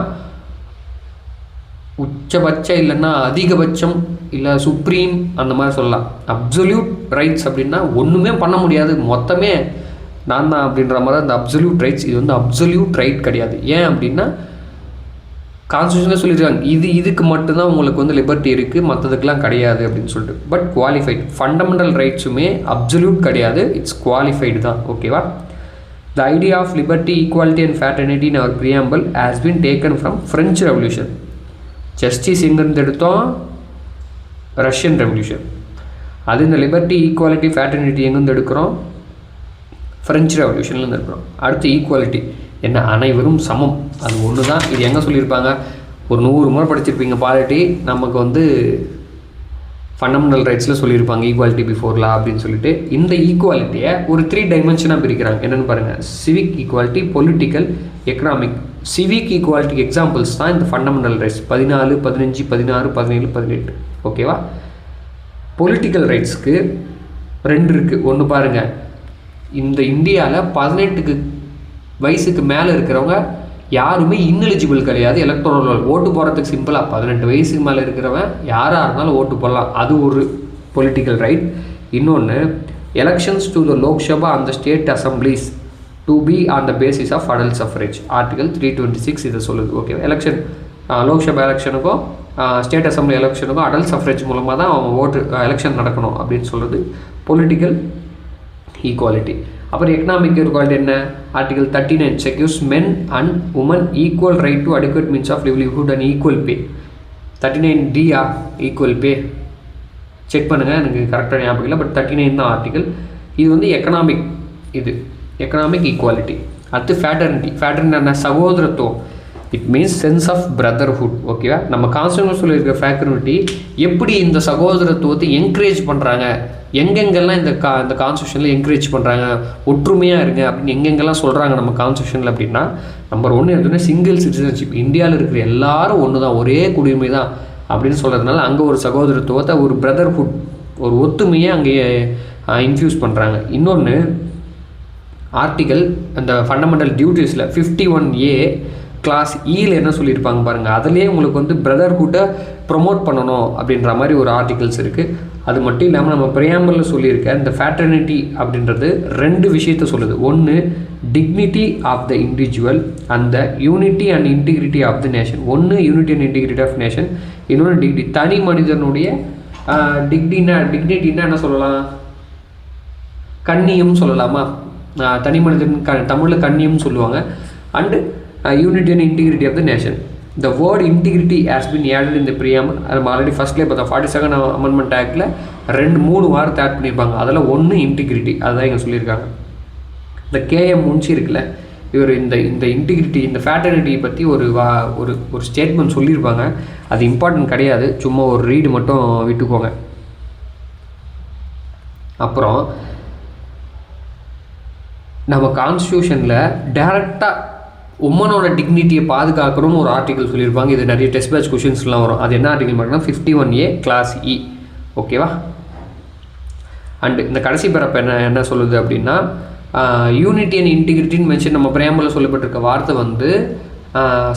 உச்சபட்சம் இல்லைன்னா அதிகபட்சம் இல்லை சுப்ரீம் அந்த மாதிரி சொல்லலாம். அப்சல்யூட் ரைட்ஸ் அப்படின்னா ஒன்றுமே பண்ண முடியாது, மொத்தமே நான் தான் அப்படின்ற மாதிரி அந்த அப்சல்யூட் ரைட்ஸ். இது வந்து அப்சல்யூட் ரைட் கிடையாது. ஏன் அப்படின்னா கான்ஸ்டியூஷனில் சொல்லியிருக்காங்க இதுக்கு மட்டும்தான் உங்களுக்கு வந்து லிபர்ட்டி இருக்குது, மற்றதுக்கெலாம் கிடையாது அப்படின்னு சொல்லிட்டு. பட் குவாலிஃபைட், ஃபண்டமெண்டல் ரைட்ஸுமே அப்சல்யூட் கிடையாது, இட்ஸ் குவாலிஃபைடு தான். ஓகேவா? The idea of liberty, equality and fraternity in our preamble has been taken from French revolution. ஜஸ்டிஸ் எங்கேருந்து எடுத்தோம்? Russian revolution. அது இந்த லிபர்ட்டி, ஈக்குவாலிட்டி, ஃப்ராட்டர்னிட்டி எங்கேருந்து எடுக்கிறோம்? ஃப்ரெஞ்ச் ரெவல்யூஷன்லேருந்து எடுக்கிறோம். அடுத்து ஈக்குவாலிட்டி என்ன? அனைவரும் சமம். அது ஒன்று தான். இது எங்கே சொல்லியிருப்பாங்க? ஒரு 100 முறை படிச்சிருப்பீங்க பாலிட்டி. நமக்கு வந்து ஃபண்டமெண்டல் ரைட்ஸில் சொல்லியிருப்பாங்க ஈக்குவாலிட்டி பிஃபோர் லா அப்படின்னு சொல்லிட்டு. இந்த ஈக்குவாலிட்டியை ஒரு 3 டைமென்ஷனாக பிரிக்கிறாங்க. என்னென்னு பாருங்கள். Civic equality, political, economic. Civic ஈக்குவாலிட்டிக்கு எக்ஸாம்பிள்ஸ் தான் இந்த ஃபண்டமெண்டல் ரைட்ஸ் 14, 15, 16, 17, 18. ஓகேவா? பொலிட்டிக்கல் ரைட்ஸ்க்கு 2 இருக்குது. ஒன்று பாருங்கள், இந்த இந்தியாவில் 18 வயசுக்கு மேலே இருக்கிறவங்க யாருமே இன்எலிஜிபிள் கிடையாது எலக்ட்ரல் ஓட்டு போடுறதுக்கு. சிம்பிளாக 18 வயசுக்கு மேலே இருக்கிறவன் யாராக இருந்தாலும் ஓட்டு போடலாம். அது ஒரு பொலிட்டிக்கல் ரைட். இன்னொன்று, elections to the Lok Sabha and the state assemblies to be on the basis of adult suffrage. Article 326 இதை சொல்லுது. ஓகே, எலெக்ஷன் லோக்சபா எலெக்ஷனுக்கும் ஸ்டேட் அசம்பிளி எலெக்ஷனுக்கும் அடல்ட் சஃப்ரேஜ் மூலமாக தான் அவங்க ஓட்டு எலெக்ஷன் நடக்கணும் அப்படின்னு சொல்கிறது பொலிட்டிக்கல் ஈக்குவாலிட்டி. அப்புறம் எக்கனாமிக் ஈக்குவாலிட்டி என்ன? Article 39 secures men and women equal right to adequate means of livelihood and equal pay. 39D equal pay check பண்ணுங்கள், எனக்கு கரெக்டாக ஞாபகம் இல்லை, பட் 39 தான் ஆர்டிகல். இது வந்து எக்கனாமிக், இது எக்கனாமிக் ஈக்குவாலிட்டி. அடுத்து ஃபேட்டர்னிட்டி. ஃபேட்டர்னிட்டி என்ன? சகோதரத்துவம். It means sense of brotherhood. ஓகேவா? நம்ம கான்ஸ்டியூஷன் சொல்லியிருக்க ஃபேட்டர்னிட்டி எப்படி இந்த சகோதரத்துவத்தை என்கரேஜ் பண்ணுறாங்க, எங்கெங்கெல்லாம் இந்த கான்ஸ்டியூஷனில் என்கரேஜ் பண்ணுறாங்க, ஒற்றுமையாக இருங்க அப்படின்னு எங்கெங்கெல்லாம் சொல்கிறாங்க நம்ம கான்ஸ்டியூஷனில் அப்படின்னா, நம்பர் 1 எடுத்தோன்னா சிங்கிள் சிட்டிசன்ஷிப். இந்தியாவில் இருக்கிற எல்லாரும் ஒன்று தான், ஒரே குடியுரிமை தான் அப்படின்னு சொல்கிறதுனால அங்கே ஒரு சகோதரத்துவத்தை, ஒரு பிரதர்ஹுட், ஒரு ஒத்துமையை அங்கே இன்ஃப்யூஸ் பண்ணுறாங்க. இன்னொன்று, ஆர்டிகல் அந்த ஃபண்டமெண்டல் டியூட்டிஸில் 51A கிளாஸ் ஈயில் என்ன சொல்லியிருப்பாங்க பாருங்கள். அதுலேயே உங்களுக்கு வந்து பிரதர்ஹுட்டை ப்ரொமோட் பண்ணணும் அப்படின்ற மாதிரி ஒரு ஆர்டிகல்ஸ் இருக்குது. அது மட்டும் இல்லாமல் நம்ம ப்ரியாம்பிளில் சொல்லியிருக்க இந்த ஃபேட்டர்னிட்டி அப்படின்றது 2 விஷயத்தை சொல்லுது. ஒன்று, dignity of the individual and the unity and integrity of the nation. ஒன்று unity and integrity of nation, இன்னொன்று டிக்னிட்டி. தனி மனிதனுடைய டிக்னிட்டின்னா என்ன சொல்லலாம்? கண்ணியம் சொல்லலாமா? தனி மனிதன் தமிழில் கண்ணியம் சொல்லுவாங்க. And unity and integrity of the nation. The word integrity has been added in the preamble. நம்ம ஆல்ரெடி ஃபர்ஸ்ட்லேயே பார்த்தா 42nd அமெண்ட்மெண்ட் ஆக்டில் 2-3 வார்த்தை ஆட் பண்ணியிருப்பாங்க. அதில் ஒன்று இன்டிகிரிட்டி, அதுதான் இங்கே சொல்லியிருக்காங்க. இந்த KM முன்சி இருக்குல்ல, இவர் இந்த இன்டிகிரிட்டி, இந்த ஃபேட்டர்னிட்டி பற்றி ஒரு ஸ்டேட்மெண்ட் சொல்லியிருப்பாங்க. அது இம்பார்ட்டன்ட் கிடையாது, சும்மா ஒரு ரீடு மட்டும் விட்டுக்கோங்க. அப்புறம் நம்ம கான்ஸ்டியூஷனில் டைரெக்டாக உமனோட டிக்னிட்டியை பாதுகாக்கணும்னு ஒரு ஆர்டிகல் சொல்லியிருப்பாங்க. இது நிறைய டெஸ்ட் பேட்ச் கொஷின்ஸ்லாம் வரும். அது என்ன ஆர்டிகல் பார்த்தீங்கன்னா 51A கிளாஸ் E. ஓகேவா? அண்டு இந்த கடைசி பிறப்பு என்ன சொல்லுது அப்படின்னா, யூனிட்டி அண்ட் இன்டிகிரிட்டின்னு மென்ஷன் நம்ம பிரியாம்பிளில் சொல்லப்பட்டிருக்க வார்த்தை வந்து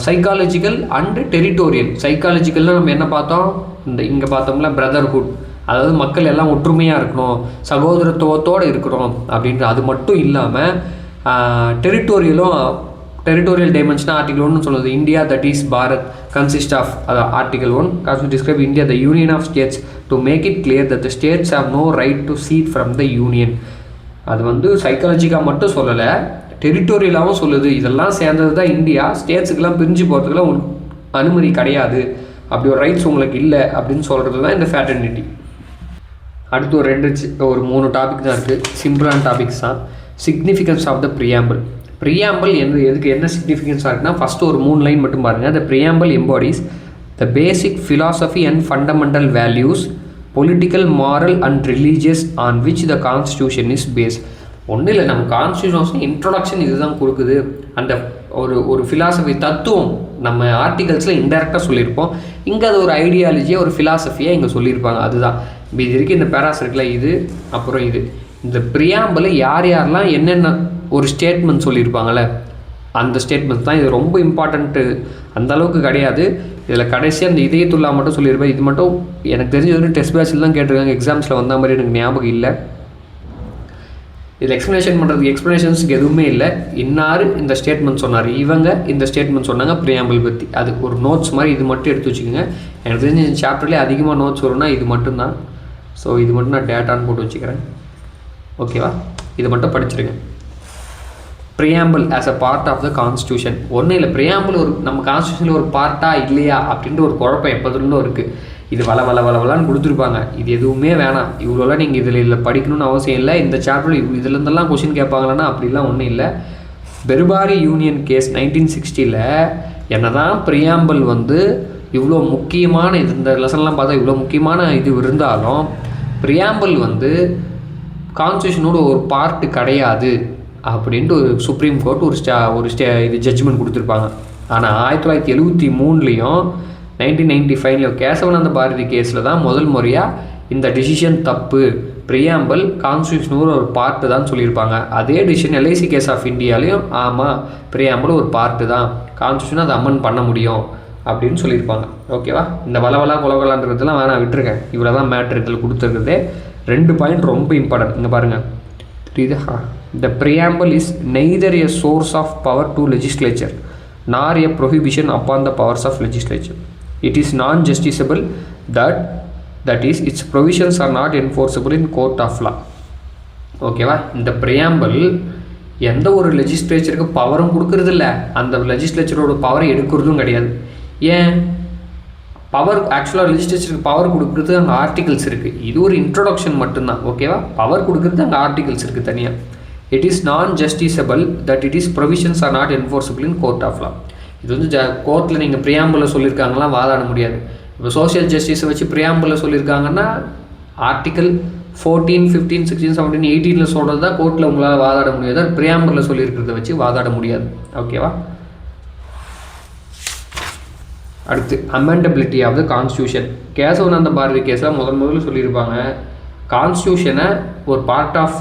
சைக்காலஜிக்கல் அண்டு டெரிட்டோரியல். சைக்காலஜிக்கல்னால் நம்ம என்ன பார்த்தோம்? இங்கே பார்த்தோம்ல பிரதர்ஹுட், அதாவது மக்கள் எல்லாம் ஒற்றுமையாக இருக்கணும், சகோதரத்துவத்தோடு இருக்கணும் அப்படின்ற. அது மட்டும் இல்லாமல் டெரிட்டோரியல் டைமென்ஷன் ஆர்டிகல் 1 சொல்லுது. India that is Bharat consist of, article 1 constitution describe India the union of states to make it clear that the states have no right to secede from the union. அது வந்து சைக்காலஜிக்காக மட்டும் சொல்லலை, டெரிட்டோரியலாகவும் சொல்லுது. இதெல்லாம் சேர்ந்தது தான் India. ஸ்டேட்ஸுக்கெல்லாம் பிரிஞ்சு போகிறதுக்குலாம் உங்களுக்கு அனுமதி கிடையாது, அப்படி ஒரு ரைட்ஸ் உங்களுக்கு இல்லை அப்படின்னு சொல்கிறது தான் இந்த ஃபேட்டர்னிட்டி. அடுத்து ஒரு 3 டாபிக் தான் இருக்குது, சிம்பிளான டாபிக்ஸ் தான். Significance of the preamble. Preamble எதுக்கு என்ன சிக்னிஃபிகன்ஸாக இருக்குன்னா, ஃபஸ்ட்டு ஒரு 3 லைன் மட்டும் பாருங்கள். The preamble embodies the basic philosophy and fundamental values, political, moral and religious on which the constitution is based. ஒன்றும் இல்லை, நம்ம கான்ஸ்டியூஷன் இன்ட்ரொடக்ஷன் இதுதான் கொடுக்குது. அந்த ஒரு ஃபிலாசபி தத்துவம் நம்ம ஆர்டிகல்ஸில் இன்டெரக்டாக சொல்லியிருப்போம். இங்கே அது ஒரு ஐடியாலஜியாக ஒரு ஃபிலாசபியாக இங்கே சொல்லியிருப்பாங்க. அதுதான் இது இருக்குது. இந்த பேராஸ் இருக்குல்ல, இது அப்புறம் இது இந்த ப்ரியாம்பிள் யாரெல்லாம் என்னென்ன ஒரு ஸ்டேட்மெண்ட் சொல்லியிருப்பாங்கள்ல, அந்த ஸ்டேட்மெண்ட் தான். இது ரொம்ப இம்பார்ட்டண்ட்டு அந்தளவுக்கு கிடையாது. இதில் கடைசியாக அந்த இதயத்துல்லா மட்டும் சொல்லியிருப்பேன். இது மட்டும் எனக்கு தெரிஞ்ச ஒரு டெஸ்ட் பேட்சில் தான் கேட்டிருக்காங்க. எக்ஸாம்ஸில் வந்த மாதிரி எனக்கு ஞாபகம் இல்லை. இதில் எக்ஸ்ப்ளனேஷன்ஸுக்கு எதுவுமே இல்லை. இன்னார் இந்த ஸ்டேட்மெண்ட் சொன்னார், இவங்க இந்த ஸ்டேட்மெண்ட் சொன்னாங்க ப்ரியாம்பிள் பற்றி. அது ஒரு நோட்ஸ் மாதிரி இது மட்டும் எடுத்து வச்சுக்கோங்க. எனக்கு தெரிஞ்ச இந்த சாப்டர்லேயே அதிகமாக நோட்ஸ் வரும்னா இது மட்டும்தான். ஸோ இது மட்டும் நான் டேட்டான்னு போட்டு வச்சுக்கிறேன். ஓகேவா, இதை மட்டும் படிச்சிருங்க. Preamble as a part of the constitution. ஒன்றும் இல்லை, ப்ரியாம்பிள் ஒரு நம்ம கான்ஸ்டியூஷனில் ஒரு பார்ட்டாக இல்லையா அப்படின்ற ஒரு குழப்பம் எப்போதுலேருந்தும் இருக்குது. இது வளவலான்னு கொடுத்துருப்பாங்க. இது எதுவுமே வேணாம், இவ்வளோலாம் நீங்கள் இதில் படிக்கணும்னு அவசியம் இல்லை. இந்த சாப்டரில் இதுலேருந்தெல்லாம் கொஷின் கேட்பாங்களான்னா அப்படிலாம் ஒன்றும் இல்லை. பெருபாரி யூனியன் கேஸ் 1960 என்ன தான் ப்ரியாம்பிள் இவ்வளோ முக்கியமான இது, இந்த லெசன்லாம் பார்த்தா இவ்வளோ முக்கியமான இது இருந்தாலும் ப்ரியாம்பிள் கான்ஸ்டியூஷனோட ஒரு பார்ட்டு கிடையாது அப்படின்ட்டு ஒரு சுப்ரீம் கோர்ட் ஒரு இது ஜட்ஜ்மெண்ட் கொடுத்துருப்பாங்க. ஆனால் 1973 1995 கேசவானந்த பாரதி கேஸில் தான் முதல் முறையாக இந்த டிசிஷன் தப்பு, ப்ரியாம்பிள் கான்ஸ்டியூஷனோட ஒரு பார்ட்டு தான் சொல்லியிருப்பாங்க. அதே டிசிஷன் எல்ஐசி கேஸ் ஆஃப் இந்தியாலையும் ஆமாம் ப்ரியாம்பிள் ஒரு பார்ட்டு தான், கான்ஸ்டியூஷனை அதை அமெண்ட் பண்ண முடியும் அப்படின்னு சொல்லியிருப்பாங்க. ஓகேவா, இந்த குலகலான்றதுலாம் வேணாம், விட்டுருக்கேன். இவ்வளோ தான் மேட்ரு இதில் கொடுத்துருக்குறதே. 2 பாயிண்ட் ரொம்ப இம்பார்ட்டன்ட். இங்கே பாருங்கள், தெரியுது. The preamble is neither a source of power to legislature nor a prohibition upon the powers of legislature. It is non-justiciable, that is its provisions are not enforceable in court of law. ஓகேவா, இந்த preamble எந்த ஒரு லெஜிஸ்லேச்சருக்கு பவரும் கொடுக்கறது இல்லை, அந்த லெஜிஸ்லேச்சரோட பவரை எடுக்கிறதும் கிடையாது. ஏன் பவர் ஆக்சுவலாக லெஜிஸ்லேச்சருக்கு பவர் கொடுக்குறது அங்கே ஆர்டிகல்ஸ் இருக்குது. இது ஒரு இன்ட்ரொடக்ஷன் மட்டும்தான். ஓகேவா, பவர் கொடுக்குறது அங்கே ஆர்டிகல்ஸ் இருக்குது தனியாக. It is non justiciable that it is provisions are not enforceable in court of law. இது கோர்ட்டில் நீங்கள் ப்ரியாம்பிளில் சொல்லியிருக்காங்கலாம் வாதாட முடியாது. இப்போ சோஷியல் ஜஸ்டிஸை வச்சு ப்ரியாம்பிளில் சொல்லியிருக்காங்கன்னா ஆர்டிகல் 14, 15, 16, 17, 18 சொல்கிறது தான் கோர்ட்டில் உங்களால் வாதாட முடியாது. ப்ரியாம்பிளில் சொல்லியிருக்கிறத வச்சு வாதாட முடியாது. ஓகேவா, அடுத்து amendability of the constitution. Kesavananda Bharati கேஸில் முதல்ல சொல்லியிருப்பாங்க, கான்ஸ்டியூஷனை ஒரு பார்ட் ஆஃப்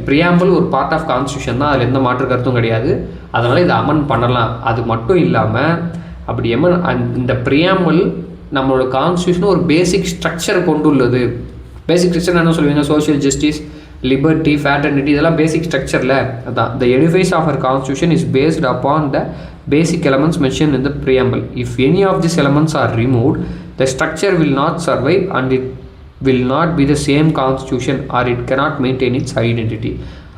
ப்ரியாம்பிள் ஒரு பார்ட் ஆஃப் கான்ஸ்டியூஷன் தான், அதில் எந்த மாற்று கருத்தும் கிடையாது. அதனால் இதை அமெண்ட் பண்ணலாம். அது மட்டும் இல்லாமல் அப்படி இந்த ப்ரியாம்பிள் நம்மளோட கான்ஸ்டியூஷன் ஒரு பேசிக் ஸ்ட்ரக்சர் கொண்டுள்ளது. பேசிக் ஸ்ட்ரக்சர் என்ன சொல்லுவீங்க? சோஷியல் ஜஸ்டிஸ், லிபர்ட்டி, ஃபேட்டர்னிட்டி, இதெல்லாம் பேசிக் ஸ்ட்ரக்சரில் அதான். The edifice of our constitution is based upon the basic elements mentioned in the preamble. If any of these elements are removed, the structure will not survive and it will not be the same constitution or it cannot maintain its identity.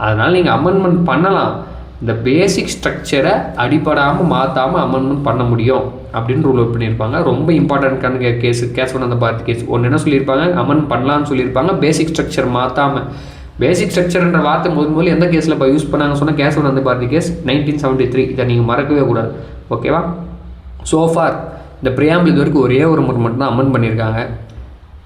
அதனால் நீங்கள் amendment பண்ணலாம், இந்த பேசிக் ஸ்ட்ரக்சரை அடிப்படாமல் மாற்றாமல் amendment பண்ண முடியும் அப்படின்னு rule out பண்ணியிருப்பாங்க. ரொம்ப இம்பார்ட்டன்ட்டான கேசவானந்த பாரதி கேஸ். ஒன்று என்ன சொல்லியிருப்பாங்க, அமெண்ட் பண்ணலான்னு சொல்லியிருப்பாங்க, பேசிக் ஸ்ட்ரக்சர் மாற்றாமல். பேசிக் ஸ்ட்ரக்சர்ன்ற வார்த்தை முதல் எந்த கேஸில் இப்போ யூஸ் பண்ணாங்க சொன்னால் கேசவானந்த பாரதி கேஸ் 1973. இதை நீங்கள் மறக்கவே கூடாது. ஓகேவா, சோஃபார் இந்த ப்ரியாம்பிள் இது வரைக்கும் ஒரே ஒரு முறை மட்டும் தான் அமெண்ட் பண்ணியிருக்காங்க.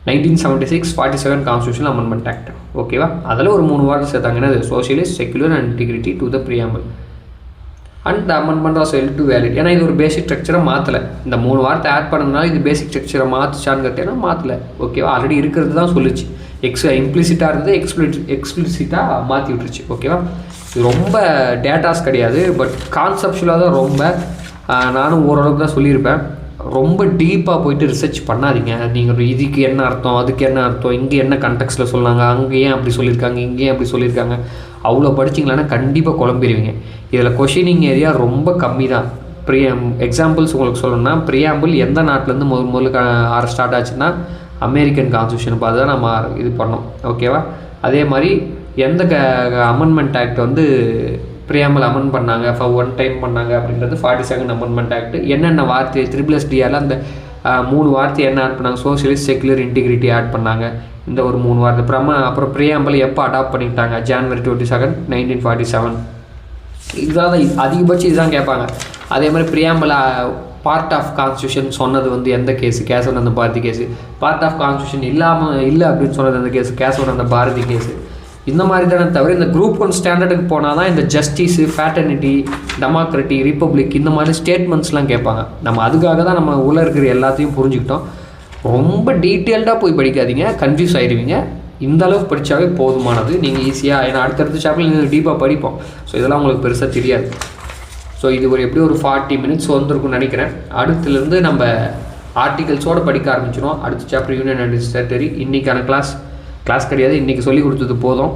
1976 47 கான்ஸ்டியூஷன் அமெண்ட்மெண்ட் ஆக்ட். ஓகேவா, அதில் ஒரு 3 வார்த்தை சேர்த்தாங்கன்னா அது socialist, secular and integrity to the preamble and the amendment of cell to valid. ஏன்னா இது ஒரு பேசிக் ஸ்ட்ரக்சரை மாற்றலை. இந்த 3 வார்த்தை ஆட் பண்ணதுனால இது பேசிக் ஸ்ட்ரக்சரை மாற்றுச்சான்னு கேட்டேன்னா மாற்றலை. ஓகேவா, ஆல்ரெடி இருக்கிறது தான் சொல்லிச்சு. இம்ப்ளிசிட்டாக இருந்தது எக்ஸ்பிளிசிட்டாக மாற்றி விட்டுருச்சு. ஓகேவா, இது ரொம்ப டேட்டாஸ் கிடையாது, பட் கான்செப்ஷுவலாக தான் ரொம்ப. நானும் ஓரளவுக்கு தான் சொல்லியிருப்பேன். ரொம்ப டீப்பாக போயிட்டு ரிசர்ச் பண்ணாதீங்க. நீங்கள் இதுக்கு என்ன அர்த்தம், அதுக்கு என்ன அர்த்தம், இங்கே என்ன கண்டெக்ஸ்டில் சொன்னாங்க, அங்கே ஏன் அப்படி சொல்லியிருக்காங்க, இங்கேயும் அப்படி சொல்லியிருக்காங்க, அவ்வளோ படிச்சிங்களான்னா கண்டிப்பாக குழம்பிடுவீங்க. இதில் கொஷினிங் ஏரியா ரொம்ப கம்மி தான். எக்ஸாம்பிள்ஸ் உங்களுக்கு சொல்லணும்னா, ப்ரியாம்பிள் எந்த நாட்டிலேருந்து முதல்ல ஸ்டார்ட் ஆச்சுன்னா அமெரிக்கன் கான்ஸ்டியூஷன் பார்த்து தான் நம்ம இது பண்ணோம். ஓகேவா, அதே மாதிரி எந்த அமெண்ட்மெண்ட் ஆக்ட் ப்ரியாம்பிள் அமெண்ட் பண்ணாங்க, ஒன் டைம் பண்ணாங்க அப்படின்றது 42 அமெண்ட்மெண்ட் ஆக்ட். என்னென்ன வார்த்தை +D அந்த 3 வார்த்தை என்ன ஆட் பண்ணாங்க, சோஷியலிஸ்ட், செக்குலர், இன்டிகிரிட்டி ஆட் பண்ணாங்க. இந்த ஒரு 3 வார்த்தை. அப்புறம் ப்ரியாம்பிள் எப்போ அடாப்ட் பண்ணிட்டாங்க, January 22, 1947. இதுதான் அதிகபட்சம் இதுதான் கேட்பாங்க. அதே மாதிரி ப்ரியாம்பிள் பார்ட் ஆஃப் கான்ஸ்டியூஷன் சொன்னது எந்த case, Kesavananda Bharati case. Part of constitution இல்லை அப்படின்னு சொன்னது அந்த கேஸு, கேசவானந்த பாரதி கேஸு. இந்த மாதிரி தானே தவிர இந்த குரூப் 1 ஸ்டாண்டர்டுக்கு போனால் தான் இந்த ஜஸ்டிஸு, ஃபேட்டர்னிட்டி, டெமோக்ரட்டி, ரிப்பப்ளிக் இந்த மாதிரி ஸ்டேட்மெண்ட்ஸ்லாம் கேட்பாங்க. நம்ம அதுக்காக தான் நம்ம உள்ளே இருக்கிற எல்லாத்தையும் புரிஞ்சுக்கிட்டோம். ரொம்ப டீட்டெயில்டாக போய் படிக்காதீங்க, கன்ஃபியூஸ் ஆகிடுவீங்க. இந்த அளவுக்கு படித்தாவே போதுமானது. நீங்கள் ஈஸியாக, ஏன்னா அடுத்தடுத்த சாப்டர் நீங்கள் டீப்பாக படிப்போம். ஸோ இதெல்லாம் உங்களுக்கு பெருசாக தெரியாது. ஸோ இது எப்படி ஒரு 40 மினிட்ஸ் வந்திருக்குன்னு நினைக்கிறேன். அடுத்துலேருந்து நம்ம ஆர்டிகல்ஸோடு படிக்க ஆரம்பிச்சிடும். அடுத்த சாப்டர் யூனியன் அண்ட் டெரிட்டரி. இன்றைக்கான கிளாஸ் கிடையாது, இன்றைக்கி சொல்லி கொடுத்தது போதும்.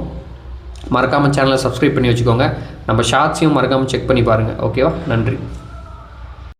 மறக்காமல் சேனலை சப்ஸ்கிரைப் பண்ணி வச்சுக்கோங்க. நம்ம ஷார்ட்ஸையும் மறக்காமல் செக் பண்ணி பாருங்கள். ஓகேவா? நன்றி.